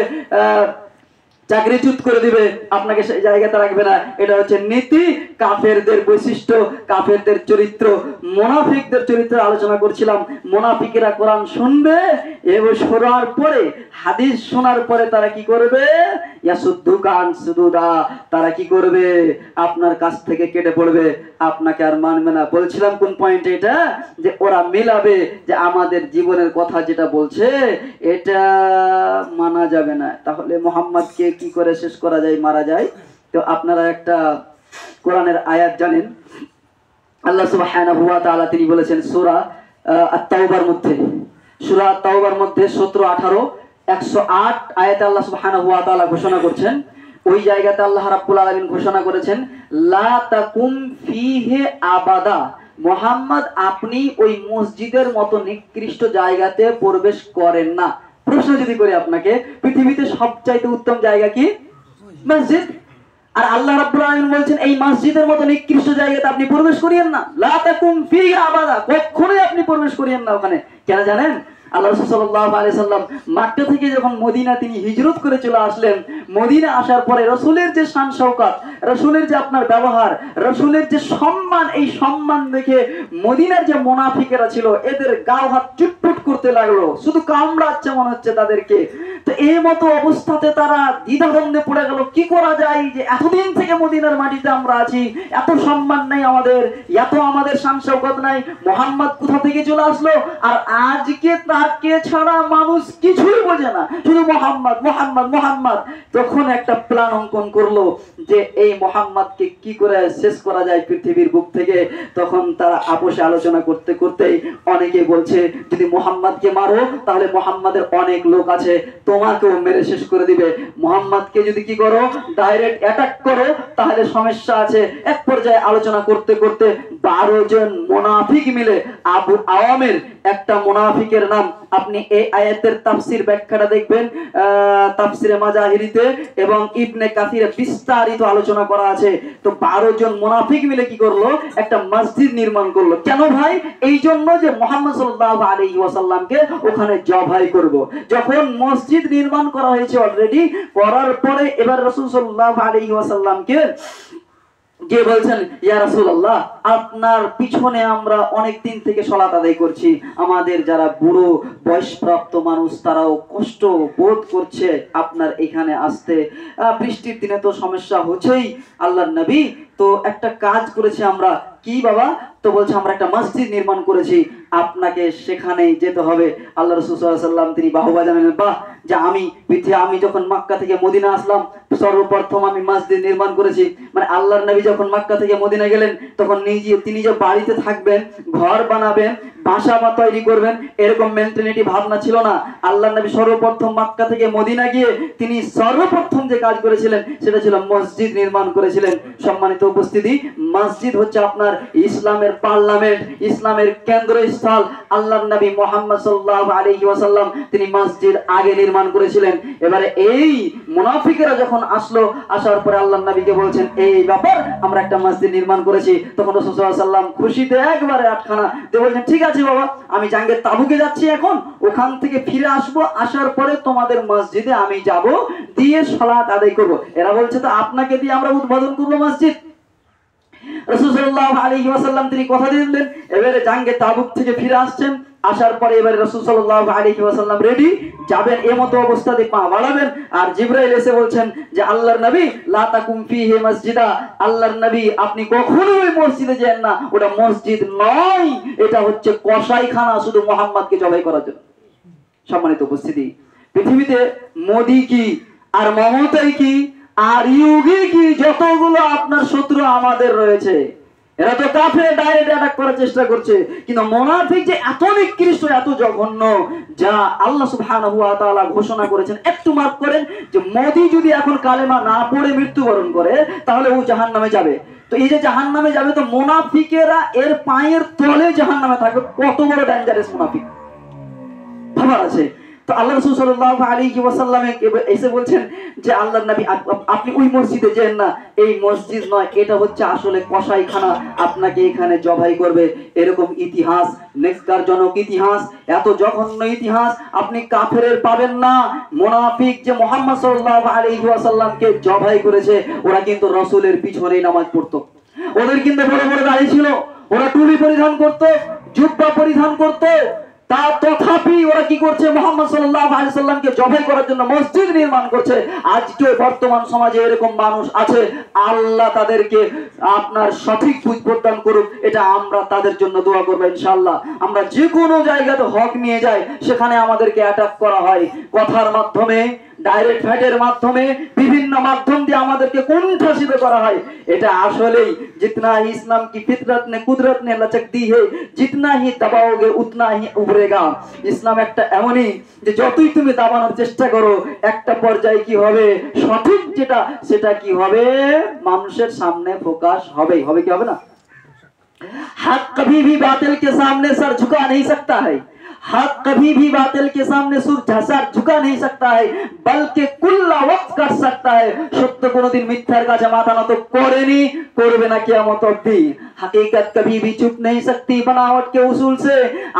চাকরিচ্যুত করে দিবে, আপনাকে সেই জায়গাতে রাখবে না। এটা হচ্ছে নীতি, কাফেরদের বৈশিষ্ট্য, কাফেরদের চরিত্র। মুনাফিকদের চরিত্র আলোচনা করছিলাম। মুনাফিকেরা কোরআন শুনবে এবং শোনার পরে, হাদিস শোনার পরে তারা কি করবে? ইয়াসুদ্দুকান সুদুদা, তারা কি করবে? আপনার কাছ থেকে কেটে পড়বে, আপনাকে আর মানবে না। বলছিলাম কোন পয়েন্টে এটা, যে ওরা মিলাবে যে আমাদের জীবনের কথা যেটা বলছে এটা মানা যাবে না, তাহলে মুহাম্মদকে কি করে শেষ করা যায়, মারা যায়। তো আপনারা একটা কোরআনের আয়াত জানেন, আল্লাহ সুবহানাহু ওয়া তাআলা তিনি বলেছেন সূরা আত-তাওবার মধ্যে, সূরা আত-তাওবার মধ্যে 17, 18, 108 আয়াতে আল্লাহ সুবহানাহু ওয়া তাআলা ঘোষণা করছেন, ওই জায়গাতে আল্লাহ রাব্বুল আলামিন ঘোষণা করেছেন, লা তাকুম ফিহি আবাদা, মুহাম্মদ আপনি ওই মসজিদের মতো নিকৃষ্ট জায়গাতে প্রবেশ করেন না। প্রশ্ন যদি করি আপনাকে, পৃথিবীতে সবচাইতে উত্তম জায়গা কি? মসজিদ। আর আল্লাহ রাব্বুল আলামিন বলছেন এই মসজিদের মতো নিকৃষ্ট জায়গাতে আপনি প্রবেশ করিয়েন না, লা তাকুম ফিহি আবাদা, কখনোই আপনি প্রবেশ করিয়েন না ওখানে। কেন জানেন? আল্লাহ রাসূল সাল্লাল্লাহু আলাইহি সাল্লাম মক্কা থেকে যখন মদিনা তিনি হিজরত করে চলে আসলেন, মদিনা আসার পরে রাসূলের যে শান শওকত, রাসূলের যে আপনার ব্যবহার, রাসূলের যে সম্মান, এই সম্মান দেখে মদিনার যে মুনাফিকেরা ছিল এদের গাও হাত চুটপুট করতে লাগলো, শুধু কামড়াচ্ছে মনে হচ্ছে তাদেরকে। তো এই মতো অবস্থাতে তারা দ্বিধাদ্বন্দ্বে পড়ে গেল, কি করা যায়, যে এতদিন থেকে মদিনার মাটিতে আমরা আছি, এত সম্মান নাই আমাদের, এত আমাদের শান শওকত নাই, মোহাম্মদ কোথা থেকে চলে আসলো, আর আজকে তাকে ছাড়া মানুষ কিছুই বোঝে না, শুধু মোহাম্মদ মোহাম্মদ মোহাম্মদ। তখন একটা প্ল্যান অঙ্কন করলো যে এই মোহাম্মদকে কি করে শেষ করা যায় পৃথিবীর বুক থেকে। তখন তারা আপোষে আলোচনা করতে করতেই অনেকে বলছে, যদি মোহাম্মদকে মারো তাহলে মোহাম্মদের অনেক লোক আছে, তোমাকেও মেরে শেষ করে দিবে। মোহাম্মদকে যদি কি করো, ডাইরেক্ট অ্যাটাক করো, তাহলে সমস্যা আছে। এক পর্যায়ে আলোচনা করতে করতে 12 জন মুনাফিক মিলে আবু আওয়ামের একটা মুনাফিকের নাম, আপনি এই আয়াতের তাফসীর ব্যাখ্যাটা দেখবেন তাফসীরে মাজাহিরিতে এবং ইবনে কাসিরে বিস্তারিত আলোচনা করা আছে। তো 12 জন মুনাফিক মিলে কি করলো, একটা মসজিদ নির্মাণ করলো। কেন ভাই? এই জন্য যে মুহাম্মদ সাল্লাল্লাহু আলাইহি ওয়াসাল্লামকে ওখানে জবাই করব। যখন মসজিদ নির্মাণ করা হয়েছে অলরেডি, করার পরে এবার রাসূল সাল্লাল্লাহু আলাইহি ওয়াসাল্লামকে যে বলছেন, ইয়া রাসূলুল্লাহ, আপনার পিছনে আমরা অনেক দিন থেকে সালাত আদায় করছি, আমাদের যারা বুড়ো বয়সপ্রাপ্ত মানুষ তারাও কষ্ট বোধ করছে আপনার এখানে আসতে, বৃষ্টির দিনে তো সমস্যা হচ্ছেই। আল্লাহর নবী, তো একটা কাজ করেছি আমরা। কি বাবা? তো বলছে আমরা একটা মসজিদ নির্মাণ করেছি, আপনাকে সেখানেই যেতে হবে। আল্লাহ রাসূল সাল্লাল্লাহু আলাইহি ওয়াসাল্লাম তিনি বাহুবা জানালেন, বাহ, যে আমি যখন মক্কা থেকে মদিনা আসলাম সর্বপ্রথম আমি মসজিদ নির্মাণ করেছি। মানে আল্লাহর নবী যখন মক্কা থেকে মদিনা গেলেন তখন তিনি যে বাড়িতে থাকবেন, ঘর বানাবেন, বাসা বা তৈরি করবেন, এরকম মেন্টালিটি ভাবনা ছিল না। আল্লাহর নবী সর্বপ্রথম মক্কা থেকে মদিনা গিয়ে তিনি সর্বপ্রথম যে কাজ করেছিলেন সেটা ছিল মসজিদ নির্মাণ করেছিলেন। সম্মানিত উপস্থিতি, মসজিদ হচ্ছে আপনার ইসলামের পার্লামেন্ট, ইসলামের কেন্দ্রস্থল। আল্লাহর নবী মুহাম্মদ সাল্লাল্লাহু আলাইহি ওয়াসাল্লাম তিনি মসজিদ আগে নির্মাণ করেছিলেন। এবারে এই মুনাফিকেরা যখন আসলো, আসার পরে আল্লাহর নবীকে বলছেন, এই ব্যাপার আমরা একটা মসজিদ নির্মাণ করেছি। তখন রাসূল সাল্লাল্লাহু আলাইহি ওয়াসাল্লাম খুশিতে একবারে আটখানা দিয়ে বলছেন, ঠিক আছে বাবা, আমি জাঙ্গে তাবুকে যাচ্ছি, এখন ওখান থেকে ফিরে আসবো, আসার পরে তোমাদের মসজিদে আমি যাব, দিয়ে সালাত আদায় করব। এরা বলছে, তো আপনাকে দিয়ে আমরা উদ্বোধন করবো মসজিদ। রাসূল সাল্লাল্লাহু আলাইহি ওয়াসাল্লাম তিনি কথা দিলেন, এবারে জাঙ্গে তাবুক থেকে ফিরে আসছেন। আসার পরে এবারে রাসূল সাল্লাল্লাহু আলাইহি ওয়াসাল্লাম রেডি, যাবেন, এমতো অবস্থাতে পা বাড়াবেন, আর জিবরাইল এসে বলছেন যে আল্লাহর নবী, লা তাকুম ফিহি মসজিদা, আল্লাহর নবী আপনি কখনোই মসজিদে যান না, ওটা মসজিদ নয়, এটা হচ্ছে কসাইখানা, শুধু মুহাম্মদকে জবাই করার জন্য। সম্মানিত উপস্থিতি, পৃথিবীতে মোদি কি আর মমতাই কি আর ইউগি কি, যতগুলো আপনার শত্রু আমাদের রয়েছে, এরা তো কাফের, ডাইরেক্ট অ্যাটাক করার চেষ্টা করছে। কিন্তু মুনাফিক যে এত নিকৃষ্ট, এত জঘন্য, যা আল্লাহ সুবহানাহু ওয়া তাআলা ঘোষণা করেছেন। একটু মার্ক করেন যে মোদি যদি এখন কালেমা না পড়ে মৃত্যুবরণ করে তাহলে ও জাহান্নামে যাবে। তো এই যে জাহান্নামে যাবে, তো মুনাফিকেরা এর পায়ের তলে জাহান্নামে থাকবে। কত বড় ডেঞ্জারাস মুনাফিক ভাবার আছে। তো আল্লাহ রাসূল সাল্লাল্লাহু আলাইহি ওয়াসাল্লাম এসে বলছেন যে আল্লাহর নবী আপনি ওই মসজিদে যান না, এই মসজিদ নয়, এটা হচ্ছে আসলে কসাইখানা, আপনাকে এখানে জবাই করবে। এরকম ইতিহাস, নেককারজনক ইতিহাস, এত জঘন্য ইতিহাস আপনি কাফেরের পাবেন না। মুনাফিক যে মুহাম্মদ সাল্লাল্লাহু আলাইহি ওয়াসাল্লামকে জবাই করেছে, ওরা কিন্তু রাসূলের পিছনেই নামাজ পড়তো, ওদের কিন্তু বড় বড় দাড়ি ছিল, ওরা টুপি পরিধান করত, জুব্বা পরিধান করত, তা তথাপি ওরা কি করছে, মুহাম্মদ সাল্লাল্লাহু আলাইহি ওয়াসাল্লামকে জবাই করার জন্য মসজিদ নির্মাণ করছে। আজকে বর্তমান সমাজে এরকম মানুষ আছে, আল্লাহ তাদেরকে আপনার সঠিক বুঝ প্রদান করুক, এটা আমরা তাদের জন্য দোয়া করব ইনশাআল্লাহ। আমরা যে কোনো জায়গাতে হক নিয়ে যাই, সেখানে আমাদেরকে অ্যাটাক করা হয়, কথার মাধ্যমে, ডাইরেক্ট ফাইটের মাধ্যমে, বিভিন্ন মাধ্যম দিয়ে আমাদেরকে কুণ্ঠাসিত করা হয়। এটা আসলেই जितना ही इस्लाम की फितरत ने कुदरत ने लचक दी है, जितना ही दबाओगे उतना ही उभरेगा। ইসলাম একটা এমনই যে যতই তুমি দাবানোর চেষ্টা করো, একটা পর্যায়ে কি হবে, সঠিক যেটা সেটা কি হবে, মানুষের সামনে প্রকাশ হবে। হবে কি হবে না? हक कभी भी बातिल के सामने सर झुका नहीं सकता है, हक कभी भी बातिल के सामने सर झुका नहीं सकता है, बल्कि कुल्ला वक्त कर सकता है। সত্য কোনদিন মিথ্যার কাছে মাথা নত করেনি, করবে না কিয়ামত অবধি। हकीकत कभी भी चुप नहीं सकती बनावट के उसूल से।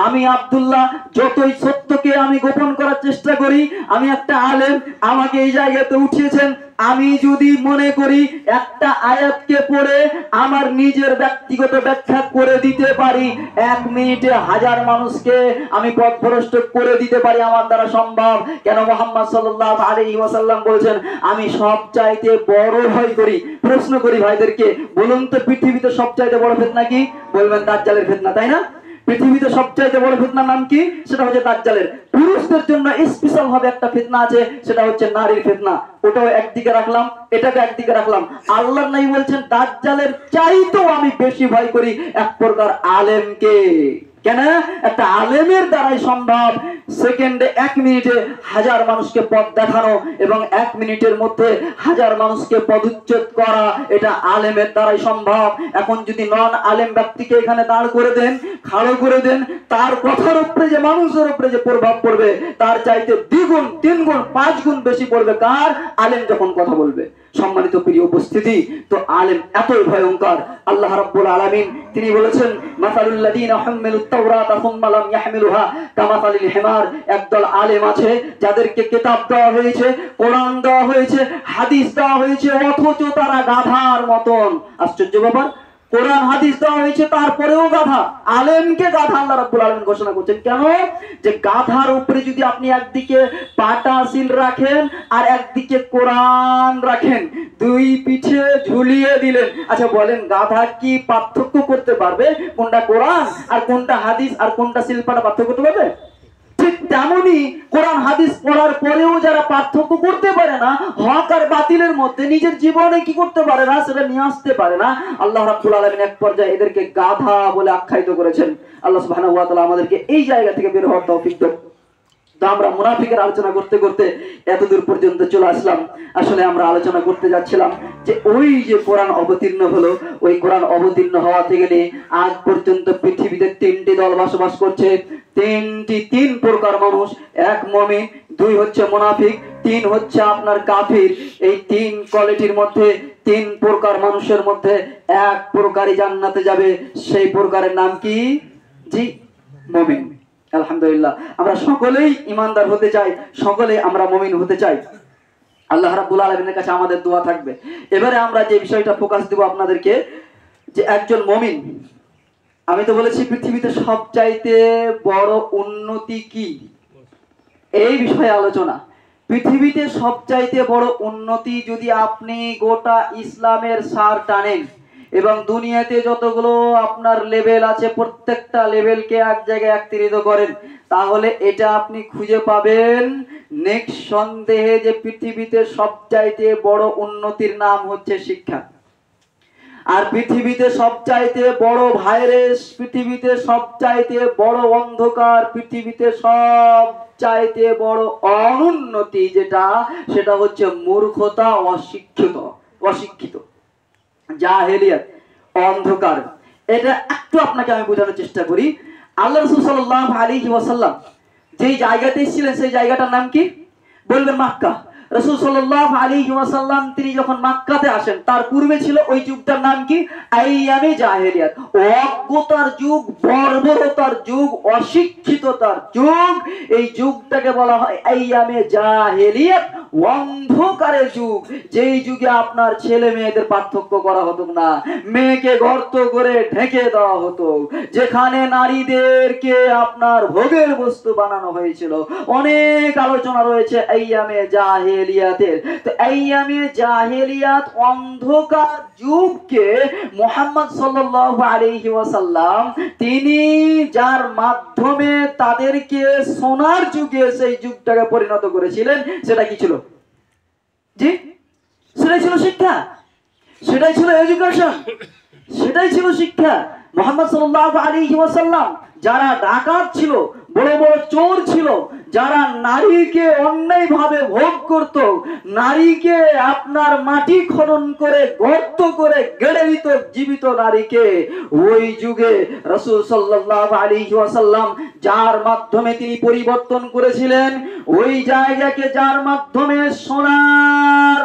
আমি আব্দুল্লাহ যতই সত্যকে আমি গোপন করার চেষ্টা করি, আমি একটা আলেম, আমাকে এই জায়গাতে উঠিয়েছেন, আমি যদি মনে করি একটা আয়াতকে পড়ে আমার নিজের ব্যক্তিগত ব্যাখ্যা করে দিতে পারি, 1 মিনিটে 1000 মানুষকে আমি পথভ্রষ্ট করে দিতে পারি, আমার দ্বারা সম্ভব। কেন মুহাম্মদ সাল্লাল্লাহু আলাইহি ওয়াসাল্লাম বলেছেন, আমি সবচাইতে বড় ভয় করি। প্রশ্ন করি ভাইদেরকে, বলুন তো পৃথিবীতে সবচাইতে বড় ফিতনা কি? বলবেন দাজ্জালের ফিতনা, তাই না? পৃথিবীতে সবচাইতে বড় ফিতনার নাম কি? সেটা হচ্ছে দাজ্জালের। পুরুষদের জন্য স্পেশাল ভাবে একটা ফিতনা আছে, সেটা হচ্ছে নারীর ফিতনা। ওটাও একদিকে রাখলাম, এটাকে একদিকে রাখলাম। আল্লাহর নবী বলছেন দাজ্জালের চাইতেও আমি বেশি ভয় করি এক প্রকার আলেমকে। কেন? একটা আলেমের দ্বারাই সম্ভব সেকেন্ডে 1 মিনিটে 1000 মানুষকে পথ দেখানো এবং 1 মিনিটের মধ্যে 1000 মানুষকে পদচ্যুত করা, এটা আলেমের দ্বারাই সম্ভব। এখন যদি নন আলেম ব্যক্তিকে এখানে দাঁড় করে দেন, খাড়ো করে দেন, তার কথার উপরে যে মানুষের উপরে যে প্রভাব পড়বে তার চাইতে 2 গুণ 3 গুণ 5 গুণ বেশি পড়বে কার? আলেম যখন কথা বলবে। সম্মানিত প্রিয় উপস্থিতি, তো আলেম এতই ভয়ঙ্কর। আল্লাহ রাব্বুল আলামিন তিনি বলেছেন, মাসালুল লাযিনা হুমিলুত তাওরাতা সুম্মা লাম ইয়াহমিলুহা কামাসালিল হিমার। একদল আলেম আছে যাদেরকে কিতাব দেওয়া হয়েছে, কোরআন দেওয়া হয়েছে, হাদিস দেওয়া হয়েছে, অথচ তারা গাধার মতন। আশ্চর্য ব্যাপার, কোরআন হাদিস দেওয়া হয়েছে তারপরেও গাধা। আলেমকে গাধা আল্লাহ রাব্বুল আলামিন ঘোষণা করছেন। কেন? যে গাধার উপরে যদি আপনি একদিকে পাটা সিল রাখেন আর একদিকে কোরআন রাখেন, 2 পিঠে ঝুলিয়ে দিলেন, আচ্ছা বলেন গাধা কি পার্থক্য করতে পারবে কোনটা কোরআন আর কোনটা হাদিস আর কোনটা সিল পাটা পার্থক্য করতে পারবে? ঠিক তেমনি কোরআন হাদিস পড়ার পরেও যারা পার্থক্য করতে পারে না, হক আর বাতিলের মধ্যে নিজের জীবনে কি করতে পারে না, সেটা নিয়ে আসতে পারে না, আল্লাহ রাব্বুল আলামিন এক পর্যায়ে এদেরকে গাধা বলে আখ্যায়িত করেছেন। আল্লাহ সুবহানাহু ওয়া তাআলা আমাদেরকে এই জায়গা থেকে বের হওয়ার তৌফিক দেন। তো আমরা মুনাফিকের আলোচনা করতে করতে এতদূর পর্যন্ত চলে আসলাম। আসলে আমরা আলোচনা করতে যাচ্ছিলাম যে ওই যে কোরআন অবতীর্ণ হলো, ওই কোরআন অবতীর্ণ হওয়া থেকে নিয়ে আজ পর্যন্ত পৃথিবীতে 3টি দল বসবাস করছে। 3 প্রকার মানুষ, 1 মুমিন, 2 হচ্ছে মুনাফিক, 3 হচ্ছে আপনার কাফির। এই 3 কোয়ালিটির মধ্যে 3 প্রকার মানুষের মধ্যে 1 প্রকারই জান্নাতে যাবে। সেই প্রকারের নাম কি? জি, মুমিন। আলহামদুলিল্লাহ, আমরা সকলেই ইমানদার হতে চাই, সকলেই আমরা মুমিন হতে চাই। আল্লাহ রাব্বুল আলামিনের কাছে আমাদের দোয়া থাকবে। এবারে আমরা যে বিষয়টা ফোকাস দেব আপনাদেরকে, যে একজন মুমিন, আমি তো বলেছি পৃথিবীতে সবচাইতে বড় উন্নতি কি, এই বিষয়ে আলোচনা। পৃথিবীতে সবচাইতে বড় উন্নতি যদি আপনি গোটা ইসলামের সার টানেন এবং দুনিয়াতে যতগুলো আপনার লেভেল আছে প্রত্যেকটা লেভেলকে এক জায়গায় একত্রিত করেন, তাহলে এটা আপনি খুঁজে পাবেন নেক্সট সন্দেহে যে পৃথিবীতে সবচাইতে বড় উন্নতির নাম হচ্ছে শিক্ষা। আর পৃথিবীতে সবচাইতে বড় ভাইরাস, পৃথিবীতে সবচাইতে বড় অন্ধকার, পৃথিবীতে সবচাইতে বড় অনুন্নতি যেটা, সেটা হচ্ছে মূর্খতা, অশিক্ষিত, জাহেলিয়াত, অন্ধকার। এটা একটু আপনাকে আমি বোঝানোর চেষ্টা করি। আল্লাহ রাসূল সাল্লাল্লাহু আলাইহি ওয়াসাল্লাম যেই জায়গাতে ছিলেন সেই জায়গাটার নাম কি? বলবেন মক্কা। রাসূল সাল্লাল্লাহু আলাইহি ওয়াসাল্লাম তিনি যখন মক্কাতে আসেন, তার পূর্বে ছিল ওই যুগটার নাম কি? আইয়ামে জাহেলিয়াত, অজ্ঞতার যুগ, বর্বরতার যুগ, অশিক্ষিততার যুগ। এই যুগটাকে বলা হয় আইয়ামে জাহেলিয়াত, অন্ধকারের যুগ। যেই যুগে আপনার ছেলে মেয়েদের পার্থক্য করা হতো না, মেয়েকে গর্ত করে ঢেকে দেওয়া হতো, যেখানে নারীদেরকে আপনার ভোগের বস্তু বানানো হয়েছিল। অনেক আলোচনা রয়েছে আইয়ামে জাহেলিয়াতের। তো আইয়ামে জাহেলিয়াত, অন্ধকার যুগকে মুহাম্মদ সাল্লাল্লাহু আলাইহি ওয়াসাল্লাম তিনি যার মাধ্যমে তাদেরকে সোনার যুগে সেই যুগটাকে পরিণত করেছিলেন, সেটা কি ছিল? জি, সেটাই ছিল শিক্ষা, সেটাই ছিল এডুকেশন, সেটাই ছিল শিক্ষা। মুহাম্মদ সাল্লাল্লাহু আলাইহি ওয়াসাল্লাম যারা ডাকাত ছিল, বড় বড় চোর ছিল, যারা নারীকে অন্যায়ভাবে ভোগ করত, নারীকে আপনার মাটি খনন করে গর্ত করে গেড়ে দিত জীবিত নারীকে, ওই যুগে রাসূল সাল্লাল্লাহু আলাইহি ওয়াসাল্লাম যার মাধ্যমে তিনি পরিবর্তন করেছিলেন, ওই জায়গাকে যার মাধ্যমে সোনার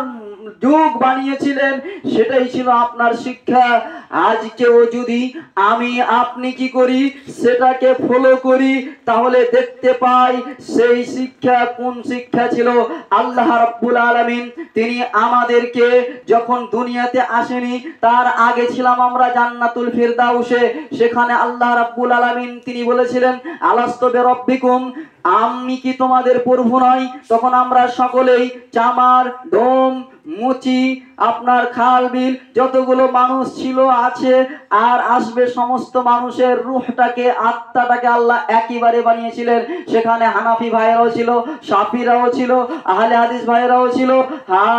যুগ বানিয়েছিলেন, সেটাই ছিল আপনার শিক্ষা। আজকেও যদি আমি আপনি কি করি, সেটাকে ফলো করি, তাহলে দেখতে পাই সেই শিক্ষা কোন শিক্ষা ছিল। আল্লাহ রাব্বুল আলামিন তিনি আমাদেরকে যখন দুনিয়াতে আসেনি, তার আগে ছিলাম আমরা জান্নাতুল ফিরদাউসে। সেখানে আল্লাহ রাব্বুল আলামিন তিনি বলেছিলেন, আলাস্তু বিরাব্বিকুম, আমি কি তোমাদের প্রভু নয়? তখন আমরা সকলেই চামার, ডোম, মুচি, আপনার খাল বিল যতগুলো মানুষ ছিল, আছে আর আসবে, সমস্ত মানুষের রূহটাকে, আত্মাটাকে আল্লাহ একইবারে বানিয়েছিলেন। সেখানে হানাফি ভাইরাও ছিল, শাফিরাও ছিল, আহলে হাদিস ভাইরাও ছিল,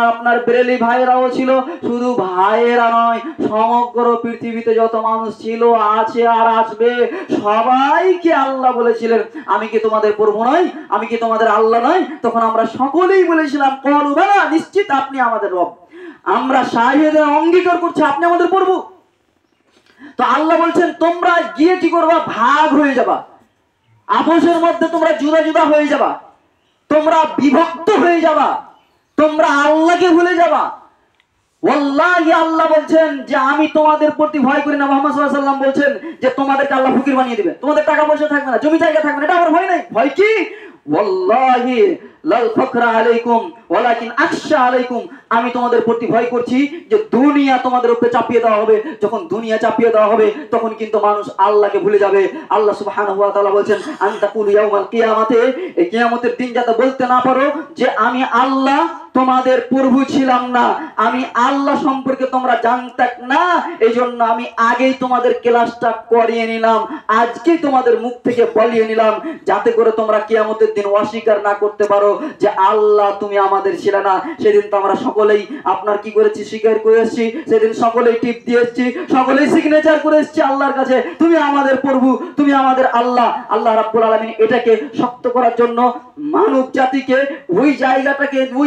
আপনার বেরেলি ভাইরাও ছিল। শুধু ভাইয়েরা নয়, সমগ্র পৃথিবীতে যত মানুষ ছিল, আছে আর আসবে, সবাইকে আল্লাহ বলেছিলেন, আমি কি তোমাদের প্রভু নয়? আমি কি তোমাদের আল্লাহ নয়? তখন আমরা সকলেই বলেছিলাম, ক্বালু বালা, নিশ্চিত আপনি আমাদের রব। আমরা শাহিদে অঙ্গীকার করছি আপনি আমাদের প্রভু। তো আল্লাহ বলছেন, তোমরা গিয়ে কি করবা? ভাগ হয়ে যাবা, আপসের মধ্যে তোমরা জুদা জুদা হয়ে যাবা, তোমরা বিভক্ত হয়ে যাবা, তোমরা আল্লাহকে ভুলে যাবা। ওয়াল্লাহি আল্লাহ বলছেন যে আমি তোমাদের প্রতি ভয় করি না। মুহাম্মদ সাল্লাল্লাহু আলাইহি ওয়াসাল্লাম বলছেন যে তোমাদেরকে আল্লাহ ফকির বানিয়ে দিবে, তোমাদের টাকা পয়সা থাকবে না, জমি জায়গা থাকবে না, এটা আমার ভয় নাই। ভয় কি? ওয়াল্লাহি লাল ফাকরা আলাইকুম ওয়ালাকিন আখশা আলাইকুম, আমি তোমাদের প্রতি ভয় করছি যে দুনিয়া তোমাদের উপরে চাপিয়ে দেওয়া হবে। যখন দুনিয়া চাপিয়ে দেওয়া হবে, তখন কিন্তু মানুষ আল্লাহকে ভুলে যাবে। আল্লাহ সুবহানাহু ওয়া তাআলা বলেন, আনতাকুলু ইয়াউমাল কিয়ামাতে, এই কিয়ামতের দিন যাতে বলতে না পারো যে আমি আল্লাহ তোমাদের প্রভু ছিলাম না, আমি আল্লাহ সম্পর্কে তোমরা জানতে না, এই জন্য আমি আগেই তোমাদের ক্লাসটা করিয়ে নিলাম, আজকেই তোমাদের মুখ থেকে বলিয়ে নিলাম, যাতে করে তোমরা কিয়ামতের দিন অস্বীকার না করতে পারো যে আল্লাহ তুমি আমাদের ছিল না। সেদিন তো আমরা সকলেই আপনার কি করেছি? স্বীকার করে এসেছি। সেদিন সকলেই টিপ দিয়ে এসেছি, সকলেই সিগনেচার করে এসেছি আল্লাহর কাছে, তুমি আমাদের প্রভু, তুমি আমাদের আল্লাহ। আল্লাহ রাব্বুল আলামিন এটাকে শক্ত করার জন্য মানব জাতিকে ওই